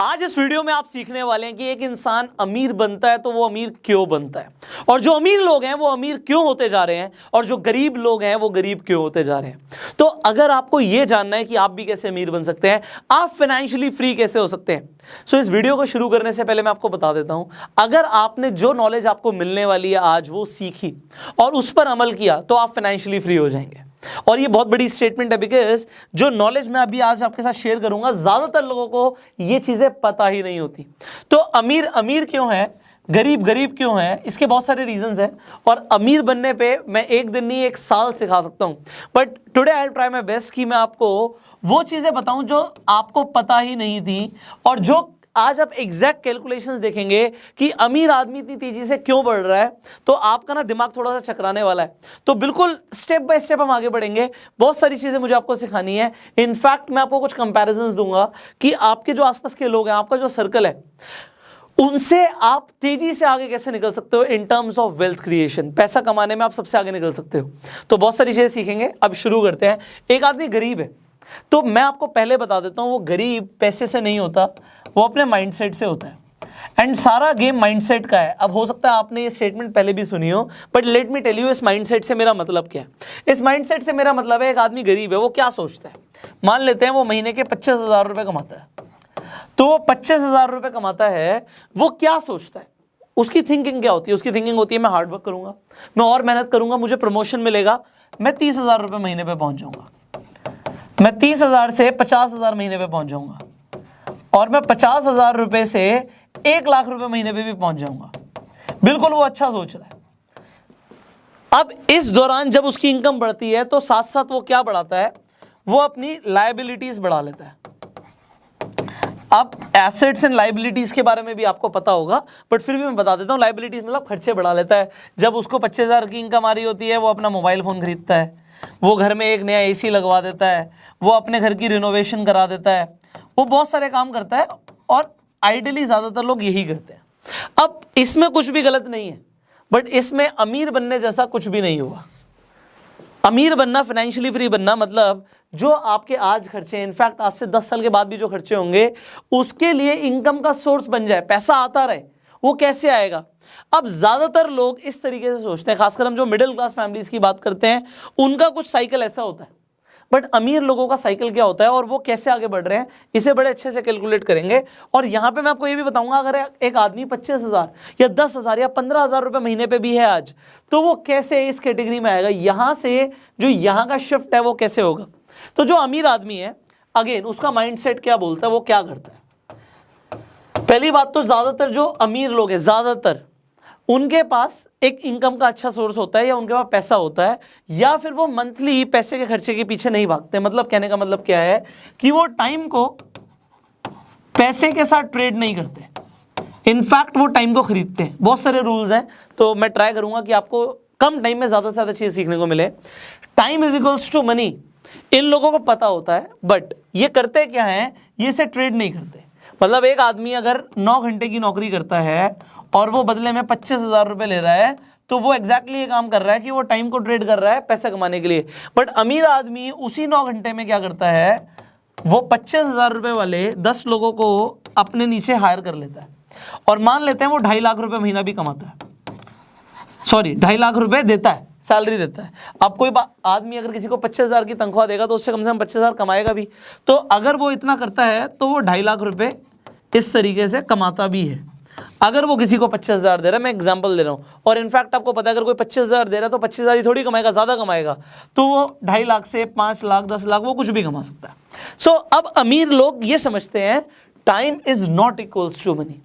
आज इस वीडियो में आप सीखने वाले हैं कि एक इंसान अमीर बनता है तो वो अमीर क्यों बनता है, और जो अमीर लोग हैं वो अमीर क्यों होते जा रहे हैं, और जो गरीब लोग हैं वो गरीब क्यों होते जा रहे हैं। तो अगर आपको यह जानना है कि आप भी कैसे अमीर बन सकते हैं, आप फाइनेंशियली फ्री कैसे हो सकते हैं, सो इस वीडियो को शुरू करने से पहले मैं आपको बता देता हूं, अगर आपने जो नॉलेज आपको मिलने वाली है आज वो सीखी और उस पर अमल किया तो आप फाइनेंशियली फ्री हो जाएंगे। और ये बहुत बड़ी स्टेटमेंट है, बिकॉज जो नॉलेज मैं अभी आज आपके साथ शेयर करूंगा ज्यादातर लोगों को ये चीजें पता ही नहीं होती। तो अमीर अमीर क्यों है, गरीब गरीब क्यों है, इसके बहुत सारे रीजंस हैं, और अमीर बनने पे मैं एक दिन नहीं एक साल सिखा सकता हूं। But today I will try my best कि मैं आपको वो चीजें बताऊं जो आपको पता ही नहीं थी, और जो आज आप एग्जैक्ट कैलकुलेशंस देखेंगे कि अमीर आदमी इतनी तेजी से क्यों बढ़ रहा है, तो आपका ना दिमाग थोड़ा सा चकराने वाला है। तो बिल्कुल स्टेप बाय स्टेप हम आगे बढ़ेंगे। बहुत सारी चीजें मुझे आपको सिखानी है। इनफैक्ट मैं आपको कुछ कंपैरिजंस दूंगा कि आपके जो आसपास के लोग हैं, आपका जो सर्कल है, उनसे आप तेजी से आगे कैसे निकल सकते हो in terms of wealth creation. पैसा कमाने में आप सबसे आगे निकल सकते हो। तो बहुत सारी चीजें सीखेंगे। अब शुरू करते हैं। एक आदमी गरीब है, तो मैं आपको पहले बता देता हूं वो गरीब पैसे से नहीं होता, वो अपने माइंडसेट से होता है। एंड सारा गेम माइंडसेट का है। अब हो सकता है आपने ये स्टेटमेंट पहले भी सुनी हो, but let me tell you इस माइंडसेट से मेरा मतलब क्या है। इस माइंडसेट से मेरा मतलब है एक आदमी गरीब है, वो क्या सोचता है। मान लेते हैं वो महीने के 25,000 रुपए कमाता है, तो वो 25,000 रुपए कमाता है, वो क्या सोचता है, उसकी थिंकिंग क्या होती है। उसकी थिंकिंग होती है मैं हार्डवर्क करूंगा, मैं और मेहनत करूंगा, मुझे प्रमोशन मिलेगा, मैं 30,000 रुपए महीने पे पहुंच जाऊंगा, मैं 30,000 से 50,000 महीने पे पहुंच जाऊंगा, और मैं 50,000 रुपए से 1,00,000 रुपए महीने पे भी पहुंच जाऊंगा। बिल्कुल वो अच्छा सोच रहा है। अब इस दौरान जब उसकी इनकम बढ़ती है तो साथ साथ वो क्या बढ़ाता है, वो अपनी लायबिलिटीज बढ़ा लेता है। अब एसेट्स एंड लायबिलिटीज के बारे में भी आपको पता होगा, बट फिर भी मैं बता देता हूं। लायबिलिटीज मतलब खर्चे बढ़ा लेता है। जब उसको 25,000 की इनकम आ रही होती है, वो अपना मोबाइल फोन खरीदता है, वो घर में एक नया एसी लगवा देता है, वो अपने घर की रिनोवेशन करा देता है, वो बहुत सारे काम करता है, और आइडियली ज्यादातर लोग यही करते हैं। अब इसमें कुछ भी गलत नहीं है, बट इसमें अमीर बनने जैसा कुछ भी नहीं हुआ। अमीर बनना, फाइनेंशियली फ्री बनना मतलब जो आपके आज खर्चे, इनफैक्ट आज से 10 साल के बाद भी जो खर्चे होंगे, उसके लिए इनकम का सोर्स बन जाए, पैसा आता रहे। वो कैसे आएगा? अब ज्यादातर लोग इस तरीके से सोचते हैं, खासकर हम जो मिडिल क्लास फैमिलीज की बात करते हैं, उनका कुछ साइकिल ऐसा होता है। बट अमीर लोगों का साइकिल क्या होता है और वो कैसे आगे बढ़ रहे हैं, इसे बड़े अच्छे से कैलकुलेट करेंगे। और यहाँ पे मैं आपको ये भी बताऊंगा, अगर एक आदमी 25,000 या 10,000 या 15,000 रुपए महीने पे भी है आज, तो वो कैसे इस कैटेगरी में आएगा, यहाँ से जो यहाँ का शिफ्ट है वो कैसे होगा। तो जो अमीर आदमी है, अगेन उसका माइंडसेट क्या बोलता है, वो क्या करता है। पहली बात तो ज्यादातर जो अमीर लोग हैं, ज्यादातर उनके पास एक इनकम का अच्छा सोर्स होता है, या उनके पास पैसा होता है, या फिर वो मंथली पैसे के खर्चे के पीछे नहीं भागते। मतलब कहने का मतलब क्या है कि वो टाइम को पैसे के साथ ट्रेड नहीं करते, इनफैक्ट वो टाइम को खरीदते हैं। बहुत सारे रूल्स हैं, तो मैं ट्राई करूंगा कि आपको कम टाइम में ज्यादा से ज्यादा चीज सीखने को मिले। Time is equals to money, इन लोगों को पता होता है, बट ये करते क्या है, ये इसे ट्रेड नहीं करते। मतलब एक आदमी अगर 9 घंटे की नौकरी करता है और वो बदले में 25,000 रुपए ले रहा है, तो वो एग्जैक्टली ये काम कर रहा है कि वो टाइम को ट्रेड कर रहा है पैसा कमाने के लिए। बट अमीर आदमी उसी 9 घंटे में क्या करता है, वो 25,000 रुपए वाले 10 लोगों को अपने नीचे हायर कर लेता है, और मान लेते हैं वो 2.5 लाख रुपए महीना भी कमाता है, सॉरी 2.5 लाख रुपए देता है, सैलरी देता है। अब कोई आदमी अगर किसी को 25,000 की तनख्वाह देगा तो उससे कम से कम 25,000 कमाएगा भी। तो अगर वो इतना करता है तो वो 2.5 लाख रुपए इस तरीके से कमाता भी है। अगर वो किसी को 25,000 दे रहा है, मैं एग्जांपल दे रहा हूं, और इनफैक्ट आपको पता है अगर कोई 25,000 दे रहा है तो 25,000 ही थोड़ी कमाएगा, ज्यादा कमाएगा। तो वो 2.5 लाख से 5 लाख 10 लाख वो कुछ भी कमा सकता है। सो अब अमीर लोग ये समझते हैं time is not equals to money.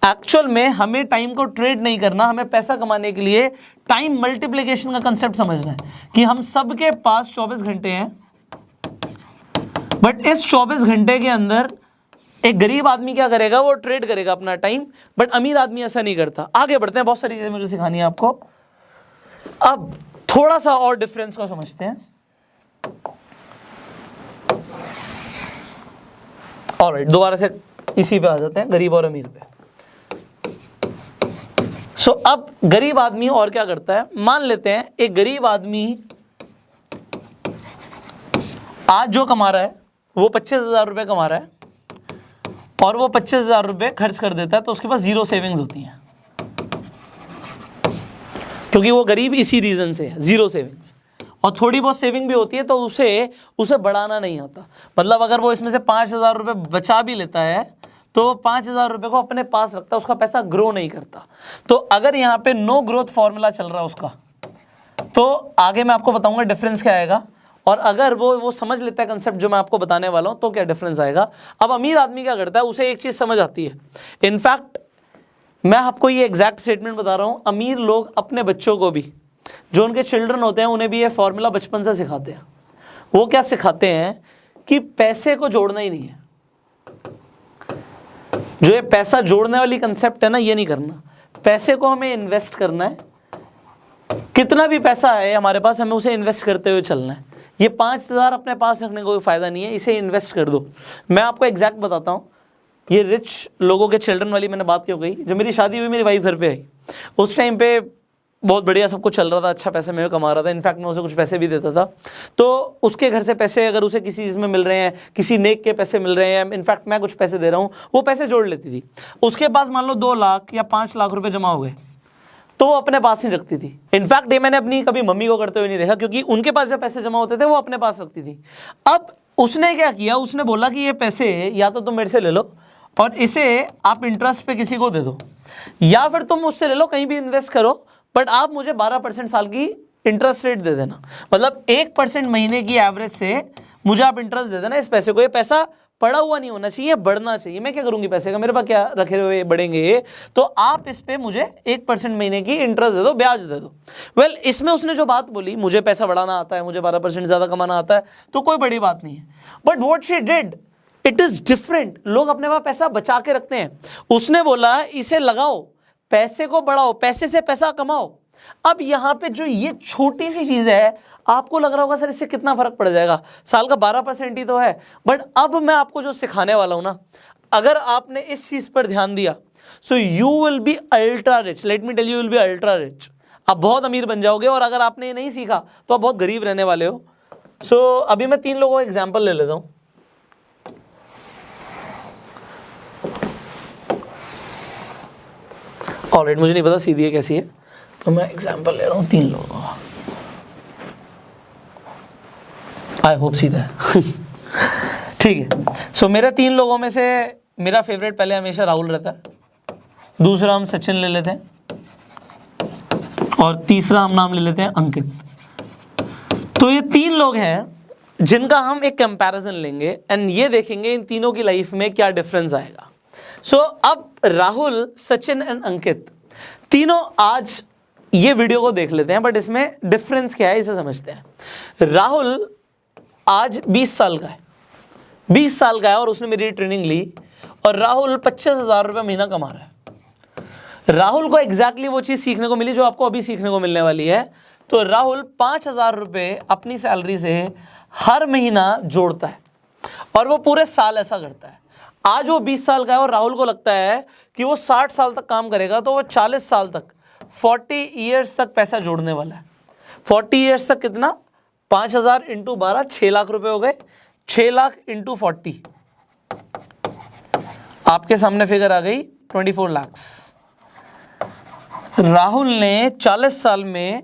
Actual में हमें टाइम को ट्रेड नहीं करना, हमें पैसा कमाने के लिए टाइम मल्टीप्लिकेशन का कंसेप्ट समझना है कि हम सबके पास 24 घंटे हैं, बट इस 24 घंटे के अंदर एक गरीब आदमी क्या करेगा, वो ट्रेड करेगा अपना टाइम, बट अमीर आदमी ऐसा नहीं करता। आगे बढ़ते हैं, बहुत सारी चीजें मुझे सिखानी है आपको। अब थोड़ा सा और डिफरेंस को समझते हैं। ऑलराइट, दोबारा से इसी पे आ जाते हैं, गरीब और अमीर पे। सो अब गरीब आदमी और क्या करता है, मान लेते हैं एक गरीब आदमी आज जो कमा रहा है वो 25,000 रुपए कमा रहा है, और वो 25,000 रुपये खर्च कर देता है तो उसके पास 0 सेविंग्स होती हैं, क्योंकि वो गरीब इसी रीजन से है, 0 सेविंग्स। और थोड़ी बहुत सेविंग भी होती है तो उसे बढ़ाना नहीं आता। मतलब अगर वो इसमें से 5,000 रुपये बचा भी लेता है तो 5,000 रुपये को अपने पास रखता है, उसका पैसा ग्रो नहीं करता। तो अगर यहाँ पे नो ग्रोथ फॉर्मूला चल रहा है उसका, तो आगे मैं आपको बताऊंगा डिफरेंस क्या आएगा। और अगर वो समझ लेता है कंसेप्ट जो मैं आपको बताने वाला हूं तो क्या डिफरेंस आएगा। अब अमीर आदमी क्या करता है, उसे एक चीज समझ आती है। इनफैक्ट मैं आपको ये एग्जैक्ट स्टेटमेंट बता रहा हूं, अमीर लोग अपने बच्चों को भी, जो उनके चिल्ड्रन होते हैं, उन्हें भी ये फॉर्मूला बचपन से सिखाते हैं। वो क्या सिखाते हैं कि पैसे को जोड़ना ही नहीं है। जो ये पैसा जोड़ने वाली कंसेप्ट है ना, ये नहीं करना। पैसे को हमें इन्वेस्ट करना है। कितना भी पैसा है हमारे पास, हमें उसे इन्वेस्ट करते हुए चलना है। ये 5,000 अपने पास रखने को कोई फायदा नहीं है, इसे इन्वेस्ट कर दो। मैं आपको एग्जैक्ट बताता हूँ, ये रिच लोगों के चिल्ड्रन वाली मैंने बात क्यों कही। जब मेरी शादी हुई, मेरी वाइफ घर पे आई, उस टाइम पे बहुत बढ़िया सब कुछ चल रहा था, अच्छा पैसे मैं कमा रहा था। इनफैक्ट मैं उसे कुछ पैसे भी देता था। तो उसके घर से पैसे अगर उसे किसी चीज़ में मिल रहे हैं, किसी नेक के पैसे मिल रहे हैं, इनफैक्ट मैं कुछ पैसे दे रहा हूँ, वो पैसे जोड़ लेती थी। उसके पास मान लो 2 लाख या 5 लाख रुपए जमा हो गए तो वो अपने पास नहीं रखती थी। इनफैक्ट ये मैंने अपनी कभी मम्मी को करते हुए नहीं देखा, क्योंकि उनके पास जब पैसे जमा होते थे वो अपने पास रखती थी। अब उसने क्या किया, उसने बोला कि ये पैसे या तो तुम मेरे से ले लो और इसे आप इंटरेस्ट पे किसी को दे दो, या फिर तुम मुझसे ले लो, कहीं भी इन्वेस्ट करो, बट आप मुझे 12% साल की इंटरेस्ट रेट दे देना। मतलब 1% महीने की एवरेज से मुझे आप इंटरेस्ट दे देना इस पैसे को। ये पैसा पड़ा हुआ नहीं होना चाहिए, बढ़ना चाहिए। मैं क्या करूंगी पैसे का, मेरे पास क्या रखे हुए बढ़ेंगे, तो आप इस पे मुझे 1% महीने की इंटरेस्ट दे दो, ब्याज दे दो। वेल, इसमें उसने जो बात बोली, मुझे पैसा बढ़ाना आता है, मुझे 12% ज्यादा कमाना आता है, तो कोई बड़ी बात नहीं है। But what she did, it is different. लोग अपने पास पैसा बचा के रखते हैं। उसने बोला इसे लगाओ, पैसे को बढ़ाओ, पैसे से पैसा कमाओ। अब यहाँ पे जो ये छोटी सी चीज है, आपको लग रहा होगा सर इससे कितना फर्क पड़ जाएगा, साल का 12% ही तो है। बट अब मैं आपको जो सिखाने वाला हूं ना, अगर आपने इस चीज पर ध्यान दिया, so you will be ultra rich. Let me tell you, will be ultra rich. आप बहुत अमीर बन जाओगे। और अगर आपने ये नहीं सीखा तो आप बहुत गरीब रहने वाले हो। सो अभी मैं 3 लोगों का एग्जाम्पल ले लेता हूं। ऑलराइट, मुझे नहीं पता सीधी है कैसी है, तो मैं एग्जाम्पल ले रहा हूं 3 लोगों का। आई होप सीधा है। ठीक है। सो मेरे 3 लोगों में से मेरा फेवरेट पहले हमेशा राहुल रहता है, दूसरा हम सचिन ले लेते हैं, और तीसरा हम नाम ले लेते हैं अंकित। तो ये 3 लोग हैं जिनका हम एक कंपैरिजन लेंगे एंड ये देखेंगे इन तीनों की लाइफ में क्या डिफरेंस आएगा। सो अब राहुल, सचिन एंड अंकित तीनों आज ये वीडियो को देख लेते हैं, बट इसमें डिफरेंस क्या है इसे समझते हैं। राहुल आज 20 साल का है, 20 साल का है और उसने मेरी ट्रेनिंग ली, और राहुल 25,000 रुपये महीना कमा रहा है। राहुल को एग्जैक्टली वो चीज़ सीखने को मिली जो आपको अभी सीखने को मिलने वाली है। तो राहुल 5,000 रुपये अपनी सैलरी से हर महीना जोड़ता है और वो पूरे साल ऐसा करता है। आज वो 20 साल का है और राहुल को लगता है कि वो 60 साल तक काम करेगा तो वो 40 साल तक, 40 ईयर्स तक पैसा जोड़ने वाला है। 40 ईयर्स तक कितना, 5,000 इंटू 12, 6 लाख रुपए हो गए। 6 लाख इंटू 40, आपके सामने फिगर आ गई 24 लाख। राहुल ने 40 साल में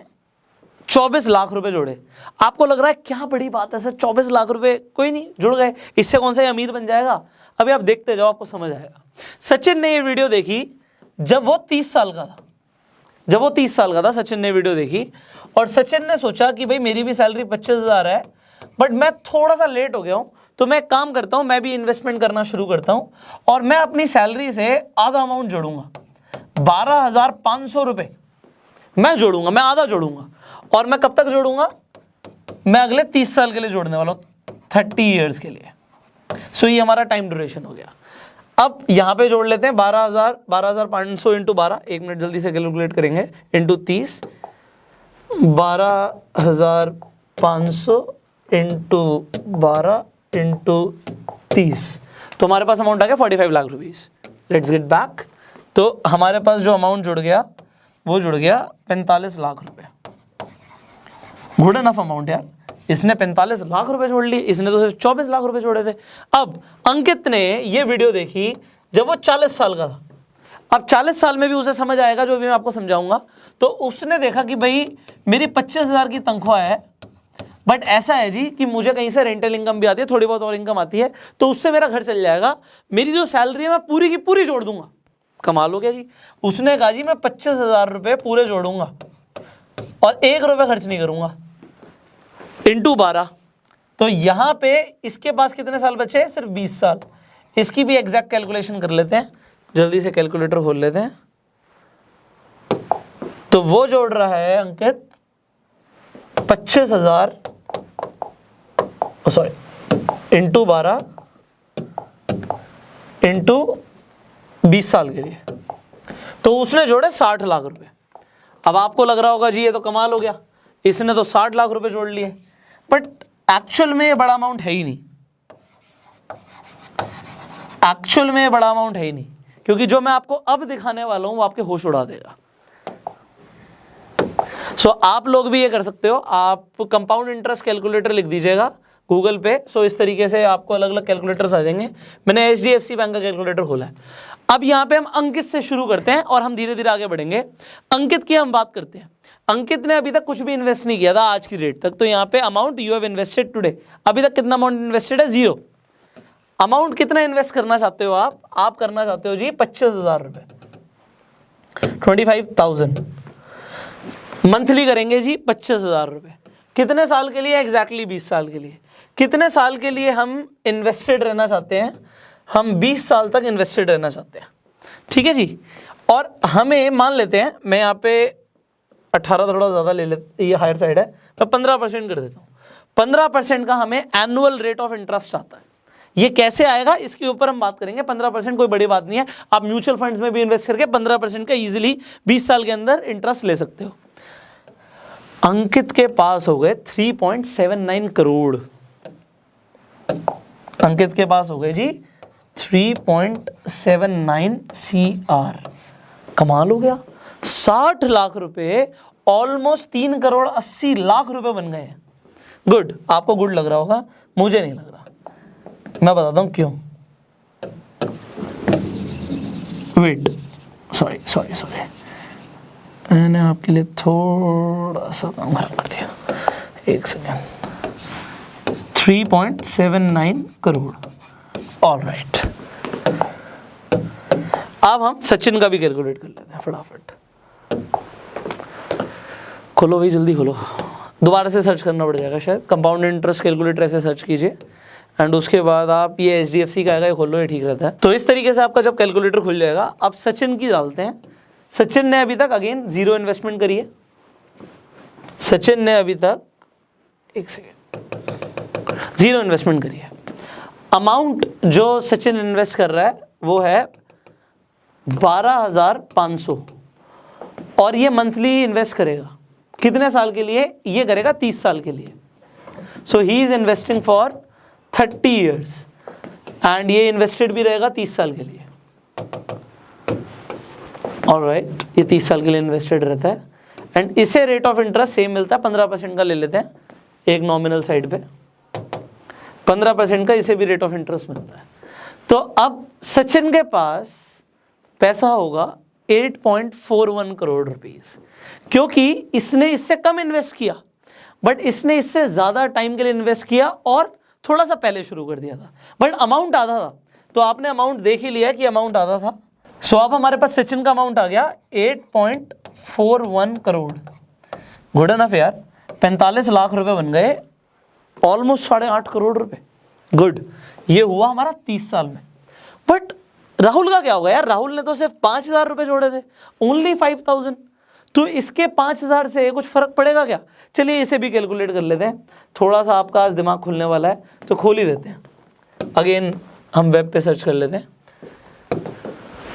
24 लाख रुपए जोड़े। आपको लग रहा है क्या बड़ी बात है सर, 24 लाख रुपए, कोई नहीं, जुड़ गए, इससे कौन सा अमीर बन जाएगा। अभी आप देखते जाओ, आपको समझ आएगा। सचिन ने ये वीडियो देखी जब वो 30 साल का था। जब वो 30 साल का था सचिन ने वीडियो देखी, और सचिन ने सोचा कि भाई मेरी भी सैलरी 25,000 है, बट मैं थोड़ा सा लेट हो गया हूं, तो मैं काम करता हूं, मैं भी इन्वेस्टमेंट करना शुरू करता हूं और मैं अपनी सैलरी से आधा अमाउंट जोड़ूंगा, 12,500 रुपए मैं जोड़ूंगा, मैं आधा जोड़ूंगा। और मैं कब तक जोड़ूंगा, मैं अगले 30 साल के लिए जोड़ने वाला हूं, 30 ईयर्स के लिए। सो ये हमारा टाइम ड्यूरेशन हो गया। अब यहां पे जोड़ लेते हैं 12,500 इंटू 12, 1 मिनट जल्दी से कैलकुलेट करेंगे, इंटू 30, 12,500 इंटू 12 इंटू 30, तो हमारे पास अमाउंट आ गया 45 lakh rupees. Let's get back. तो हमारे पास जो अमाउंट जुड़ गया वो जुड़ गया 45 लाख रुपए। गुड इनफ अमाउंट यार, इसने 45 लाख रुपए जोड़ लिए, इसने तो सिर्फ 24 लाख रुपए जोड़े थे। अब अंकित ने ये वीडियो देखी जब वो 40 साल का था। अब 40 साल में भी उसे समझ आएगा जो भी मैं आपको समझाऊंगा। तो उसने देखा कि भाई मेरी 25,000 की तनख्वाह है, बट ऐसा है जी कि मुझे कहीं से रेंटल इनकम भी आती है, थोड़ी बहुत और इनकम आती है, तो उससे मेरा घर चल जाएगा। मेरी जो सैलरी है मैं पूरी की पूरी जोड़ दूंगा। कमाल हो गया जी। उसने कहा जी मैं 25,000 रुपये पूरे जोड़ूंगा और 1 रुपये खर्च नहीं करूंगा, इंटू 12। तो यहां पे इसके पास कितने साल बचे? सिर्फ 20 साल। इसकी भी एग्जैक्ट कैलकुलेशन कर लेते हैं, जल्दी से कैलकुलेटर खोल लेते हैं। तो वो जोड़ रहा है अंकित 25,000 सॉरी इंटू 12 इंटू 20 साल के लिए, तो उसने जोड़े 60 लाख रुपए। अब आपको लग रहा होगा जी ये तो कमाल हो गया, इसने तो 60 लाख रुपए जोड़ लिए, बट एक्चुअल में ये बड़ा अमाउंट है ही नहीं। एक्चुअल में ये बड़ा अमाउंट है ही नहीं, क्योंकि जो मैं आपको अब दिखाने वाला हूं वो आपके होश उड़ा देगा। सो आप लोग भी ये कर सकते हो, आप कंपाउंड इंटरेस्ट कैलकुलेटर लिख दीजिएगा गूगल पे। सो इस तरीके से आपको अलग अलग कैलकुलेटर्स आ जाएंगे। मैंने HDFC बैंक का कैलकुलेटर खोला है। अब यहाँ पे हम अंकित से शुरू करते हैं और हम धीरे धीरे आगे बढ़ेंगे। अंकित की हम बात करते हैं। अंकित ने अभी तक कुछ भी इन्वेस्ट नहीं किया था आज की डेट तक। तो यहाँ पे amount you have invested today, अभी तक कितना अमाउंट इन्वेस्टेड है? 0। अमाउंट कितना इन्वेस्ट करना चाहते हो आप करना चाहते हो जी 25,000 रुपए, 25,000 मंथली करेंगे जी 25,000 रुपए। कितने साल के लिए? एग्जैक्टली 20 साल के लिए। कितने साल के लिए हम इन्वेस्टेड रहना चाहते हैं? हम 20 साल तक इन्वेस्टेड रहना चाहते हैं, ठीक है जी। और हमें मान लेते हैं, मैं यहाँ पे 18 थोड़ा ज़्यादा ले लेते, ये हायर साइड है, मैं 15% कर देता हूँ। 15% का हमें एनुअल रेट ऑफ इंटरेस्ट आता है। ये कैसे आएगा इसके ऊपर हम बात करेंगे। 15% कोई बड़ी बात नहीं है, आप म्यूचुअल फंड्स में भी इन्वेस्ट करके 15% का इजीली 20 साल के अंदर इंटरेस्ट ले सकते हो। अंकित के पास हो गए 3.79 करोड़। अंकित के पास हो गए जी 3.79 CR। कमाल हो गया। 60 लाख रुपए, ऑलमोस्ट 3 करोड़ 80 लाख रुपए बन गए हैं। गुड, आपको गुड लग रहा होगा, मुझे नहीं लग रहा। मैं बताता हूं क्यों। वेट, सॉरी मैंने आपके लिए थोड़ा सा काम खराब कर दिया। एक सेकेंड। 3.79 crore, all right. अब हम सचिन का भी कैलकुलेट कर लेते हैं फटाफट। खोलो भाई, जल्दी खोलो। दोबारा से सर्च करना पड़ जाएगा शायद। कंपाउंड इंटरेस्ट कैलकुलेटर ऐसे सर्च कीजिए एंड उसके बाद आप ये HDFC का आएगा, ये खोलो, ये ठीक रहता है। तो इस तरीके से आपका जब कैलकुलेटर खुल जाएगा, अब सचिन की डालते हैं। सचिन ने अभी तक अगेन 0 इन्वेस्टमेंट करी है। सचिन ने अभी तक 0 इन्वेस्टमेंट करी है। अमाउंट जो सचिन इन्वेस्ट कर रहा है वो है 12,500 और ये मंथली इन्वेस्ट करेगा। कितने साल के लिए? ये करेगा 30 साल के लिए। So he is investing for 30 years and ये इन्वेस्टेड भी रहेगा 30 साल के लिए। ऑलराइट, ये 30 साल के लिए इन्वेस्टेड रहता है एंड इसे रेट ऑफ इंटरेस्ट सेम मिलता है, 15% का ले लेते हैं एक नॉमिनल साइड पे। 15% का इसे भी रेट ऑफ इंटरेस्ट मिलता है। तो अब सचिन के पास पैसा होगा 8.41 करोड़ रुपीस, क्योंकि इसने इससे कम इन्वेस्ट किया, बट इसने इससे ज्यादा टाइम के लिए इन्वेस्ट किया और थोड़ा सा पहले शुरू कर दिया था, बट अमाउंट आधा था। तो आपने अमाउंट देख ही लिया कि अमाउंट आधा था। सो अब हमारे पास सचिन का अमाउंट आ गया 8.41 करोड़। गुड इनफ यार, 45 लाख रुपए बन गए, ऑलमोस्ट 8.5 करोड़ रुपए। गुड, ये हुआ हमारा 30 साल में। बट राहुल का क्या होगा यार? राहुल ने तो सिर्फ 5,000 रुपए जोड़े थे, ओनली 5,000। तो इसके 5,000 से कुछ फर्क पड़ेगा क्या? चलिए इसे भी कैलकुलेट कर लेते हैं। थोड़ा सा आपका आज दिमाग खुलने वाला है तो खोल ही देते हैं। अगेन हम वेब पे सर्च कर लेते हैं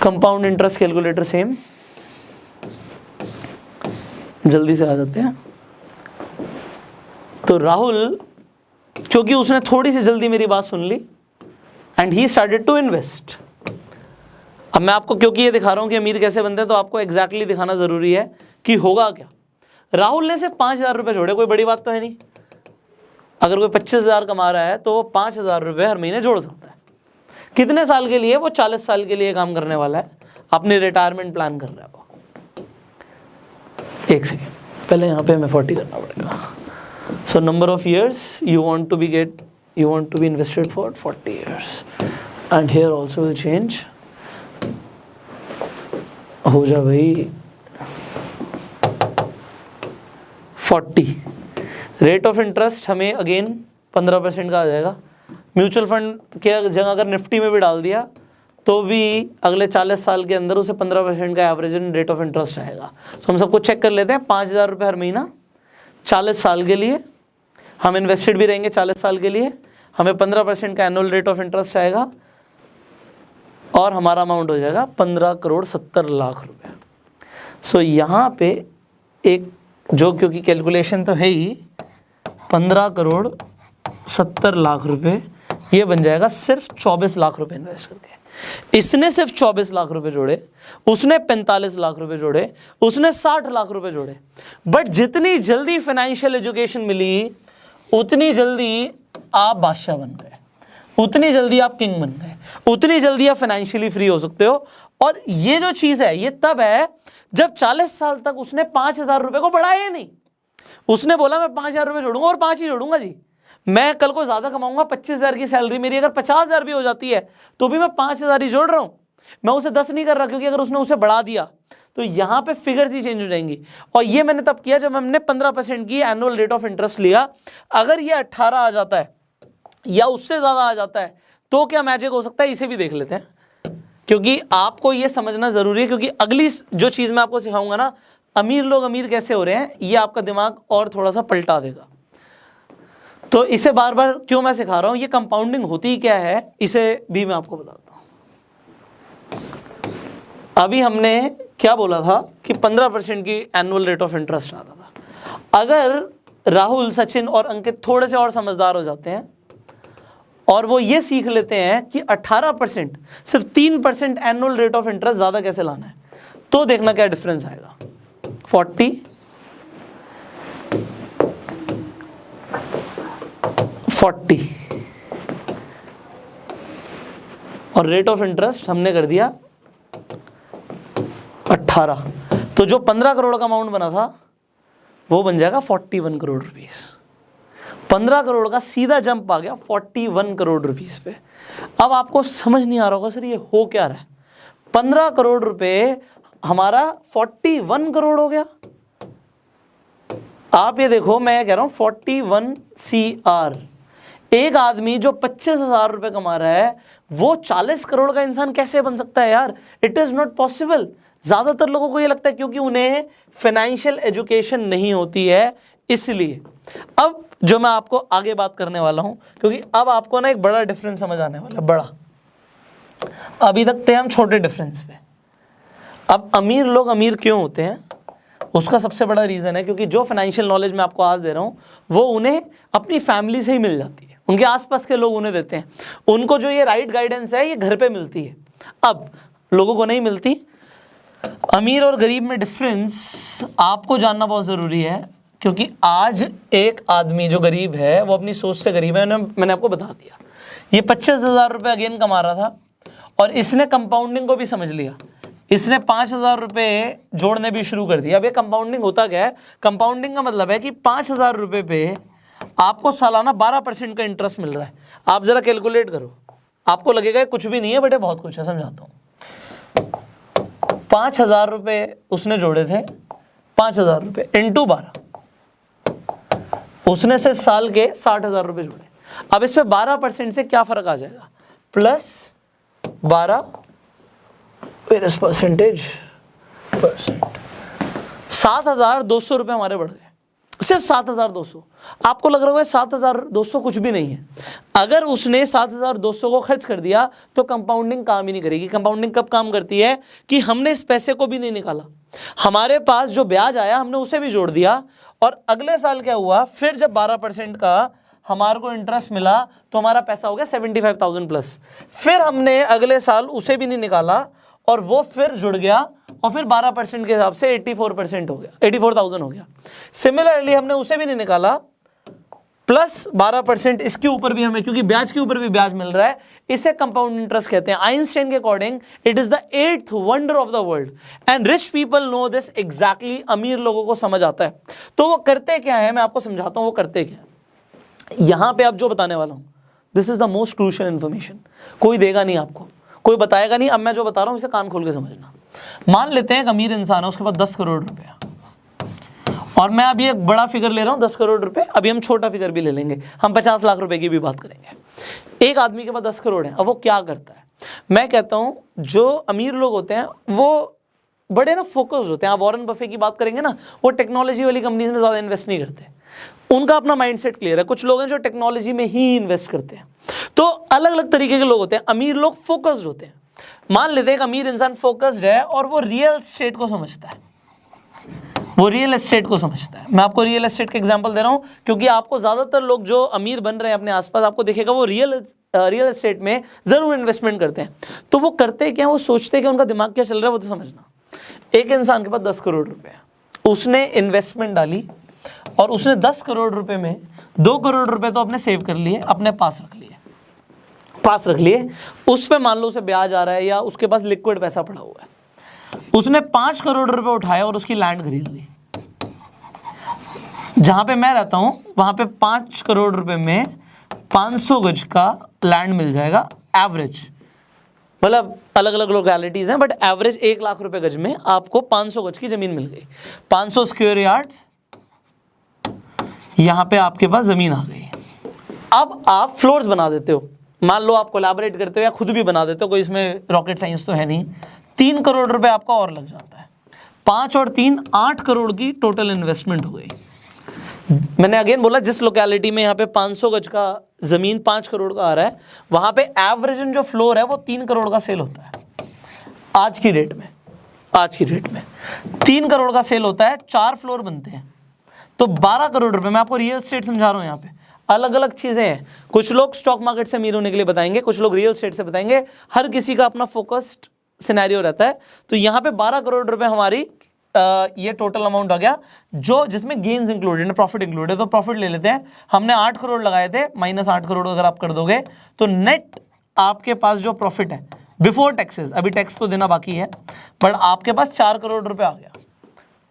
कंपाउंड इंटरेस्ट कैलकुलेटर सेम, जल्दी से आ जाते हैं। तो राहुल, क्योंकि उसने थोड़ी सी जल्दी मेरी बात सुन ली and he started to invest. अब मैं आपको क्योंकि ये दिखा रहा हूं कि अमीर कैसे बनते हैं, तो आपको एग्जैक्टली दिखाना जरूरी है कि होगा क्या। राहुल ने सिर्फ 5,000 रुपए जोड़े, कोई बड़ी बात तो है नहीं। अगर कोई 25,000 कमा रहा है तो वो 5,000 रुपये हर महीने जोड़ सकता है। कितने साल के लिए? वो 40 साल के लिए काम करने वाला है, अपनी रिटायरमेंट प्लान कर रहा है वो। एक सेकेंड, पहले यहाँ पे हमें 40 करना पड़ेगा। So number of years you want to be invested for 40 years, and here also will change। हो जा भाई 40। रेट ऑफ इंटरेस्ट हमें अगेन 15% का आ जाएगा। म्यूचुअल फंड के जगह अगर निफ्टी में भी डाल दिया तो भी अगले 40 साल के अंदर उसे 15% का एवरेज रेट ऑफ इंटरेस्ट आएगा। तो हम सबको चेक कर लेते हैं। 5,000 रुपये हर महीना 40 साल के लिए, हम इन्वेस्टेड भी रहेंगे 40 साल के लिए, हमें 15% का एनुअल रेट ऑफ इंटरेस्ट आएगा और हमारा अमाउंट हो जाएगा 15,70,00,000 रुपये। सो यहाँ पे एक जो, क्योंकि कैलकुलेशन तो है ही, 15,70,00,000 रुपये ये बन जाएगा सिर्फ 24 लाख रुपए इन्वेस्ट करके। इसने सिर्फ 24 लाख रुपए जोड़े, उसने 45 लाख रुपए जोड़े, उसने 60 लाख रुपए जोड़े। बट जितनी जल्दी फाइनेंशियल एजुकेशन मिली उतनी जल्दी आप बादशाह बन गए, उतनी जल्दी आप किंग बन गए, उतनी जल्दी आप फाइनेंशियली फ्री हो सकते हो। और ये जो चीज है ये तब है जब 40 साल तक उसने 5,000 रुपए को बढ़ाया नहीं। उसने बोला मैं 5,000 रुपए जोड़ूंगा और 5 ही जोड़ूंगा जी, मैं कल को ज्यादा कमाऊंगा, 25,000 की सैलरी मेरी अगर 50,000 भी हो जाती है तो भी मैं 5,000 ही जोड़ रहा हूं, मैं उसे 10 नहीं कर रहा। क्योंकि अगर उसने उसे बढ़ा दिया तो यहां पे फिगर्स ही चेंज हो जाएंगी। और ये मैंने तब किया जब हमने 15% की एनुअल रेट ऑफ इंटरेस्ट लिया। अगर ये 18 आ जाता है या उससे ज्यादा आ जाता है तो क्या मैजिक हो सकता है, इसे भी देख लेते हैं। क्योंकि आपको ये समझना जरूरी है, क्योंकि अगली जो चीज मैं आपको सिखाऊंगा ना, अमीर लोग अमीर कैसे हो रहे हैं, ये आपका दिमाग और थोड़ा सा पलटा देगा। तो इसे बार बार क्यों मैं सिखा रहा हूं, ये कंपाउंडिंग होती क्या है इसे भी मैं आपको बताता हूं। अभी हमने क्या बोला था कि 15% की एनुअल रेट ऑफ इंटरेस्ट आ रहा था। अगर राहुल, सचिन और अंकित थोड़े से और समझदार हो जाते हैं और वो ये सीख लेते हैं कि 18% सिर्फ 3% एनुअल रेट ऑफ इंटरेस्ट ज्यादा कैसे लाना है, तो देखना क्या डिफरेंस आएगा। 40 और रेट ऑफ इंटरेस्ट हमने कर दिया 18, तो जो 15 करोड़ का अमाउंट बना था वो बन जाएगा 41 करोड़ रुपीस। 15 करोड़ का सीधा जंप आ गया 41 करोड़ रुपीस पे। अब आपको समझ नहीं आ रहा होगा सर ये हो क्या रहा है, 15 करोड़ रुपए हमारा 41 करोड़ हो गया। आप ये देखो, मैं कह रहा हूं 41 CR। एक आदमी जो 25,000 रुपए कमा रहा है वो 40 करोड़ का इंसान कैसे बन सकता है यार, इट इज नॉट पॉसिबल। ज्यादातर लोगों को ये लगता है क्योंकि उन्हें फाइनेंशियल एजुकेशन नहीं होती है, इसलिए। अब जो मैं आपको आगे बात करने वाला हूं, क्योंकि अब आपको ना एक बड़ा डिफरेंस समझ आने वाला है, बड़ा। अभी तक थे हम छोटे डिफरेंस पे, अब अमीर लोग अमीर क्यों होते हैं उसका सबसे बड़ा रीजन है क्योंकि जो फाइनेंशियल नॉलेज मैं आपको आज दे रहा हूं वो उन्हें अपनी फैमिली से ही मिल जाती है, उनके आसपास के लोग उन्हें देते हैं। उनको जो ये राइट गाइडेंस है ये घर पे मिलती है, अब लोगों को नहीं मिलती। अमीर और गरीब में डिफरेंस आपको जानना बहुत ज़रूरी है, क्योंकि आज एक आदमी जो गरीब है वो अपनी सोच से गरीब है। मैंने आपको बता दिया, ये 25,000 रुपये अगेन कमा रहा था और इसने कंपाउंडिंग को भी समझ लिया, इसने 5,000 रुपये जोड़ने भी शुरू कर दिया। अब ये कंपाउंडिंग होता क्या है, कंपाउंडिंग का मतलब है कि 5,000 रुपये पे आपको सालाना 12% का इंटरेस्ट मिल रहा है। आप जरा कैलकुलेट करो, आपको लगेगा कुछ भी नहीं है, बटे बहुत कुछ है, समझाता हूँ। 5,000 रुपये उसने जोड़े थे, 5,000 रुपये इंटू 12, उसने सिर्फ साल के 60,000 रुपये जोड़े। अब इस पे 12% से क्या फर्क आ जाएगा, +12 परसेंटेज, 7,200 रुपये हमारे बढ़ गए, सिर्फ 7,200। आपको लग रहा होगा 7,200 कुछ भी नहीं है। अगर उसने 7,200 को खर्च कर दिया तो कंपाउंडिंग काम ही नहीं करेगी। कंपाउंडिंग कब काम करती है कि हमने इस पैसे को भी नहीं निकाला, हमारे पास जो ब्याज आया हमने उसे भी जोड़ दिया, और अगले साल क्या हुआ, फिर जब 12% का हमारे को इंटरेस्ट मिला तो हमारा पैसा हो गया 75,000 प्लस। फिर हमने अगले साल उसे भी नहीं निकाला और वो फिर जुड़ गया और फिर 12% के हिसाब से 84% हो गया, 84,000 हो गया। सिमिलरली हमने उसे भी नहीं निकाला प्लस 12% इसके ऊपर भी हमें, क्योंकि ब्याज के ऊपर भी ब्याज मिल रहा है, इसे कंपाउंड इंटरेस्ट कहते हैं। आइंस्टाइन के according it is the 8th wonder of the world and rich people know this exactly. अमीर लोगों को समझ आता है। तो वो करते क्या है, मैं आपको समझाता हूं वो करते क्या है। यहां पे आप जो बताने वाला हूं, this is the most crucial information. कोई देगा नहीं आपको, कोई बताएगा नहीं। अब मैं जो बता रहा हूं इसे कान खोल के समझना। मान लेते हैं एक अमीर इंसान है, उसके पास 10 करोड़ रुपया, और मैं अभी एक बड़ा फिगर ले रहा हूं 10 करोड़ रुपए। अभी हम छोटा फिगर भी ले लेंगे, हम 50 लाख रुपए की भी बात करेंगे। एक आदमी के पास 10 करोड़ है। अब वो क्या करता है, मैं कहता हूं जो अमीर लोग होते हैं वो बड़े ना फोकस्ड होते हैं। आप वॉरेन बफे की बात करेंगे ना, वो टेक्नोलॉजी वाली कंपनीज में ज्यादा इन्वेस्ट नहीं करते, उनका अपना माइंडसेट क्लियर है। कुछ लोग हैं जो टेक्नोलॉजी में ही इन्वेस्ट करते हैं। तो अलग अलग तरीके के लोग होते हैं। अमीर लोग फोकस्ड होते हैं। मान लेते हैं एक अमीर इंसान फोकस्ड है और वो रियल एस्टेट को समझता है, वो रियल एस्टेट को समझता है। मैं आपको रियल एस्टेट का एग्जांपल दे रहा हूं क्योंकि आपको ज्यादातर लोग जो अमीर बन रहे हैं अपने आसपास, आपको दिखेगा वो रियल एस्टेट में जरूर इन्वेस्टमेंट करते हैं। तो वो करते क्या, वो सोचते क्या, उनका दिमाग क्या चल रहा है वो तो समझना। एक इंसान के पास 10 करोड़ रुपए है, उसने इन्वेस्टमेंट डाली और उसने 10 करोड़ रुपए में 2 करोड़ रुपए तो अपने सेव कर लिए, अपने पास रख लिए। उस पे मान लो उसे ब्याज आ रहा है या उसके पास लिक्विड पैसा पड़ा हुआ है। उसने 5 करोड़ रुपए उठाया और उसकी लैंड खरीद ली। जहां पे मैं रहता हूं वहां पे 5 करोड़ रुपए में 500 गज का लैंड मिल जाएगा एवरेज। मतलब अलग अलग लोकेलिटीज हैं, बट एवरेज 1 लाख रुपए गज में आपको 500 गज की जमीन मिल गई। 500 स्क्वायर यार्ड्स, यहां पे आपके पास जमीन आ गई। अब आप फ्लोर्स बना देते हो, मान लो आप कोलैबोरेट करते हो या खुद भी बना देते हो, कोई इसमें रॉकेट साइंस तो है नहीं। 3 करोड़ रुपए आपका और लग जाता है। 5 और 3 8 करोड़ की टोटल इन्वेस्टमेंट हो गई। मैंने अगेन बोला जिस लोकेलिटी में यहाँ पे 500 गज का जमीन 5 करोड़ का आ रहा है, वहां पे एवरेज जो फ्लोर है वो 3 करोड़ का सेल होता है आज की डेट में। 3 करोड़ का सेल होता है, 4 फ्लोर बनते हैं तो 12 करोड़ रुपए। मैं आपको रियल एस्टेट समझा रहा हूं। यहाँ पे अलग अलग चीजें हैं। कुछ लोग स्टॉक मार्केट से अमीर होने के लिए बताएंगे, कुछ लोग रियल एस्टेट से बताएंगे। हर किसी का अपना फोकस्ड सिनेरियो रहता है। तो यहाँ पे 12 करोड़ रुपए हमारी ये टोटल अमाउंट आ गया, जो जिसमें गेन्स इंक्लूडेड है, प्रॉफिट इंक्लूडेड है। तो प्रॉफिट ले लेते हैं। हमने 8 करोड़ लगाए थे, माइनस 8 करोड़ अगर आप कर दोगे तो नेट आपके पास जो प्रॉफिट है बिफोर टैक्सेस, अभी टैक्स तो देना बाकी है, बट आपके पास 4 करोड़ रुपए आ गया।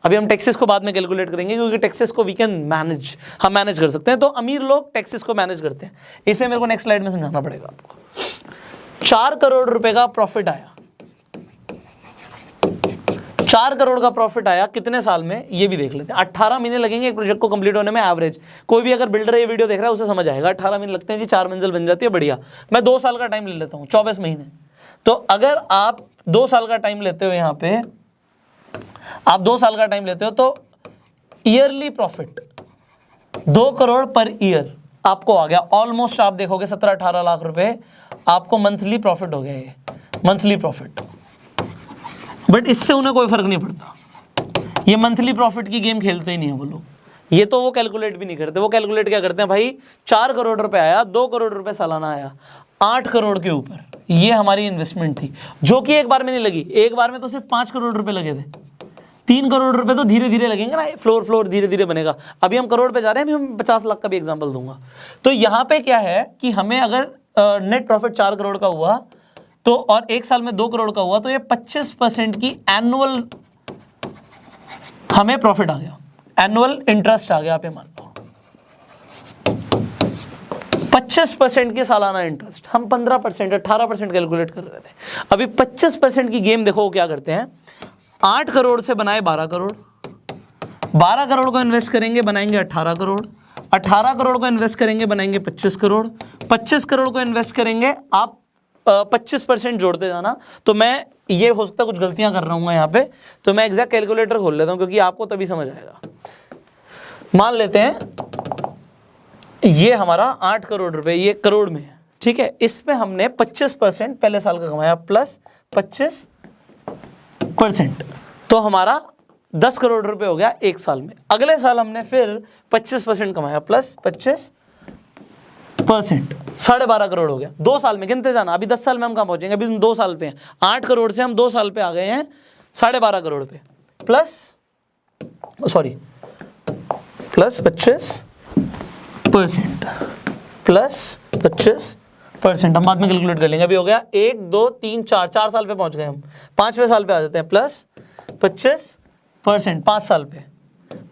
अभी हम टैक्सेस को बाद में कैलकुलेट करेंगे क्योंकि टैक्सेस को वी कैन मैनेज, हम मैनेज कर सकते हैं। तो अमीर लोग टैक्सेस को मैनेज करते हैं। इसे मेरे को नेक्स्ट स्लाइड में समझाना पड़ेगा आपको। 4 करोड़ रुपए का प्रॉफिट आया, 4 करोड़ का प्रॉफिट आया कितने साल में ये भी देख लेते हैं। 18 महीने लगेंगे एक प्रोजेक्ट को कंप्लीट होने में एवरेज। कोई भी अगर बिल्डर ये वीडियो देख रहा है उसे समझ आएगा। 18 महीने लगते हैं जी, 4 मंजिल बन जाती है, बढ़िया। मैं 2 साल का टाइम ले लेता हूँ, 24 महीने। तो अगर आप 2 साल का टाइम लेते हो, यहाँ पे आप 2 साल का टाइम लेते हो तो yearly profit 2 crore per year आपको आ गया। ऑलमोस्ट आप देखोगे 17-18 लाख रुपए आपको मंथली प्रॉफिट हो गया, ये मंथली प्रॉफिट। बट इससे उन्हें कोई फर्क नहीं पड़ता। ये मंथली प्रॉफिट की गेम खेलते ही नहीं है वो लोग। ये तो वो कैलकुलेट भी नहीं करते। वो कैलकुलेट क्या करते हैं, भाई 4 करोड़ रुपए आया, 2 करोड़ रुपए सालाना आया, 8 करोड़ के ऊपर ये हमारी इन्वेस्टमेंट थी, जो कि एक बार में नहीं लगी। एक बार में तो सिर्फ 5 करोड़ रुपए लगे थे। 3 करोड़ रुपए तो धीरे धीरे लगेंगे ना, फ्लोर धीरे धीरे बनेगा। अभी हम करोड़ पे जा रहे हैं, अभी हम 50 लाख का भी एग्जांपल दूंगा। तो यहाँ पे क्या है कि हमें अगर नेट प्रॉफिट 4 करोड़ का हुआ तो, और 1 साल में 2 करोड़ का हुआ, तो ये 25% की एनुअल हमें प्रॉफिट आ गया, एनुअल इंटरेस्ट आ गया। आप मान लो 25% की सालाना इंटरेस्ट। हम 15% 18% कैलकुलेट कर रहे थे। अभी 25% की गेम देखो वो क्या करते हैं। 8 करोड़ से बनाए 12 करोड़, 12 करोड़ को इन्वेस्ट करेंगे बनाएंगे 18 करोड़, 18 करोड़ को इन्वेस्ट करेंगे बनाएंगे 25 करोड़, 25 करोड़ को इन्वेस्ट करेंगे। आप 25% जोड़ते जाना। तो मैं ये हो सकता है कुछ गलतियां कर रहा हूँ यहाँ पे, तो मैं एग्जैक्ट कैलकुलेटर खोल लेता हूँ क्योंकि आपको तभी समझ आएगा। मान लेते हैं ये हमारा 8 करोड़ रुपए, ये करोड़ में है, ठीक है। इसमें हमने 25% पहले साल का कमाया प्लस 25%, तो हमारा 10 करोड़ रुपए हो गया 1 साल में। अगले साल हमने फिर 25% कमाया प्लस 25%, 12.5 करोड़ हो गया। 2 साल में गिनते जाना। अभी 10 साल में हम कहाँ पहुंचेंगे, अभी हम 2 साल पे हैं। 8 करोड़ से हम 2 साल पे आ गए हैं 12.5 करोड़ पे, प्लस 25 25% प्लस 25%, हम बाद में कैलकुलेट कर लेंगे। अभी हो गया 1 2 3 4 साल पे पहुंच गए हम, 5वें साल पे आ जाते हैं। प्लस 25% 5 साल पे,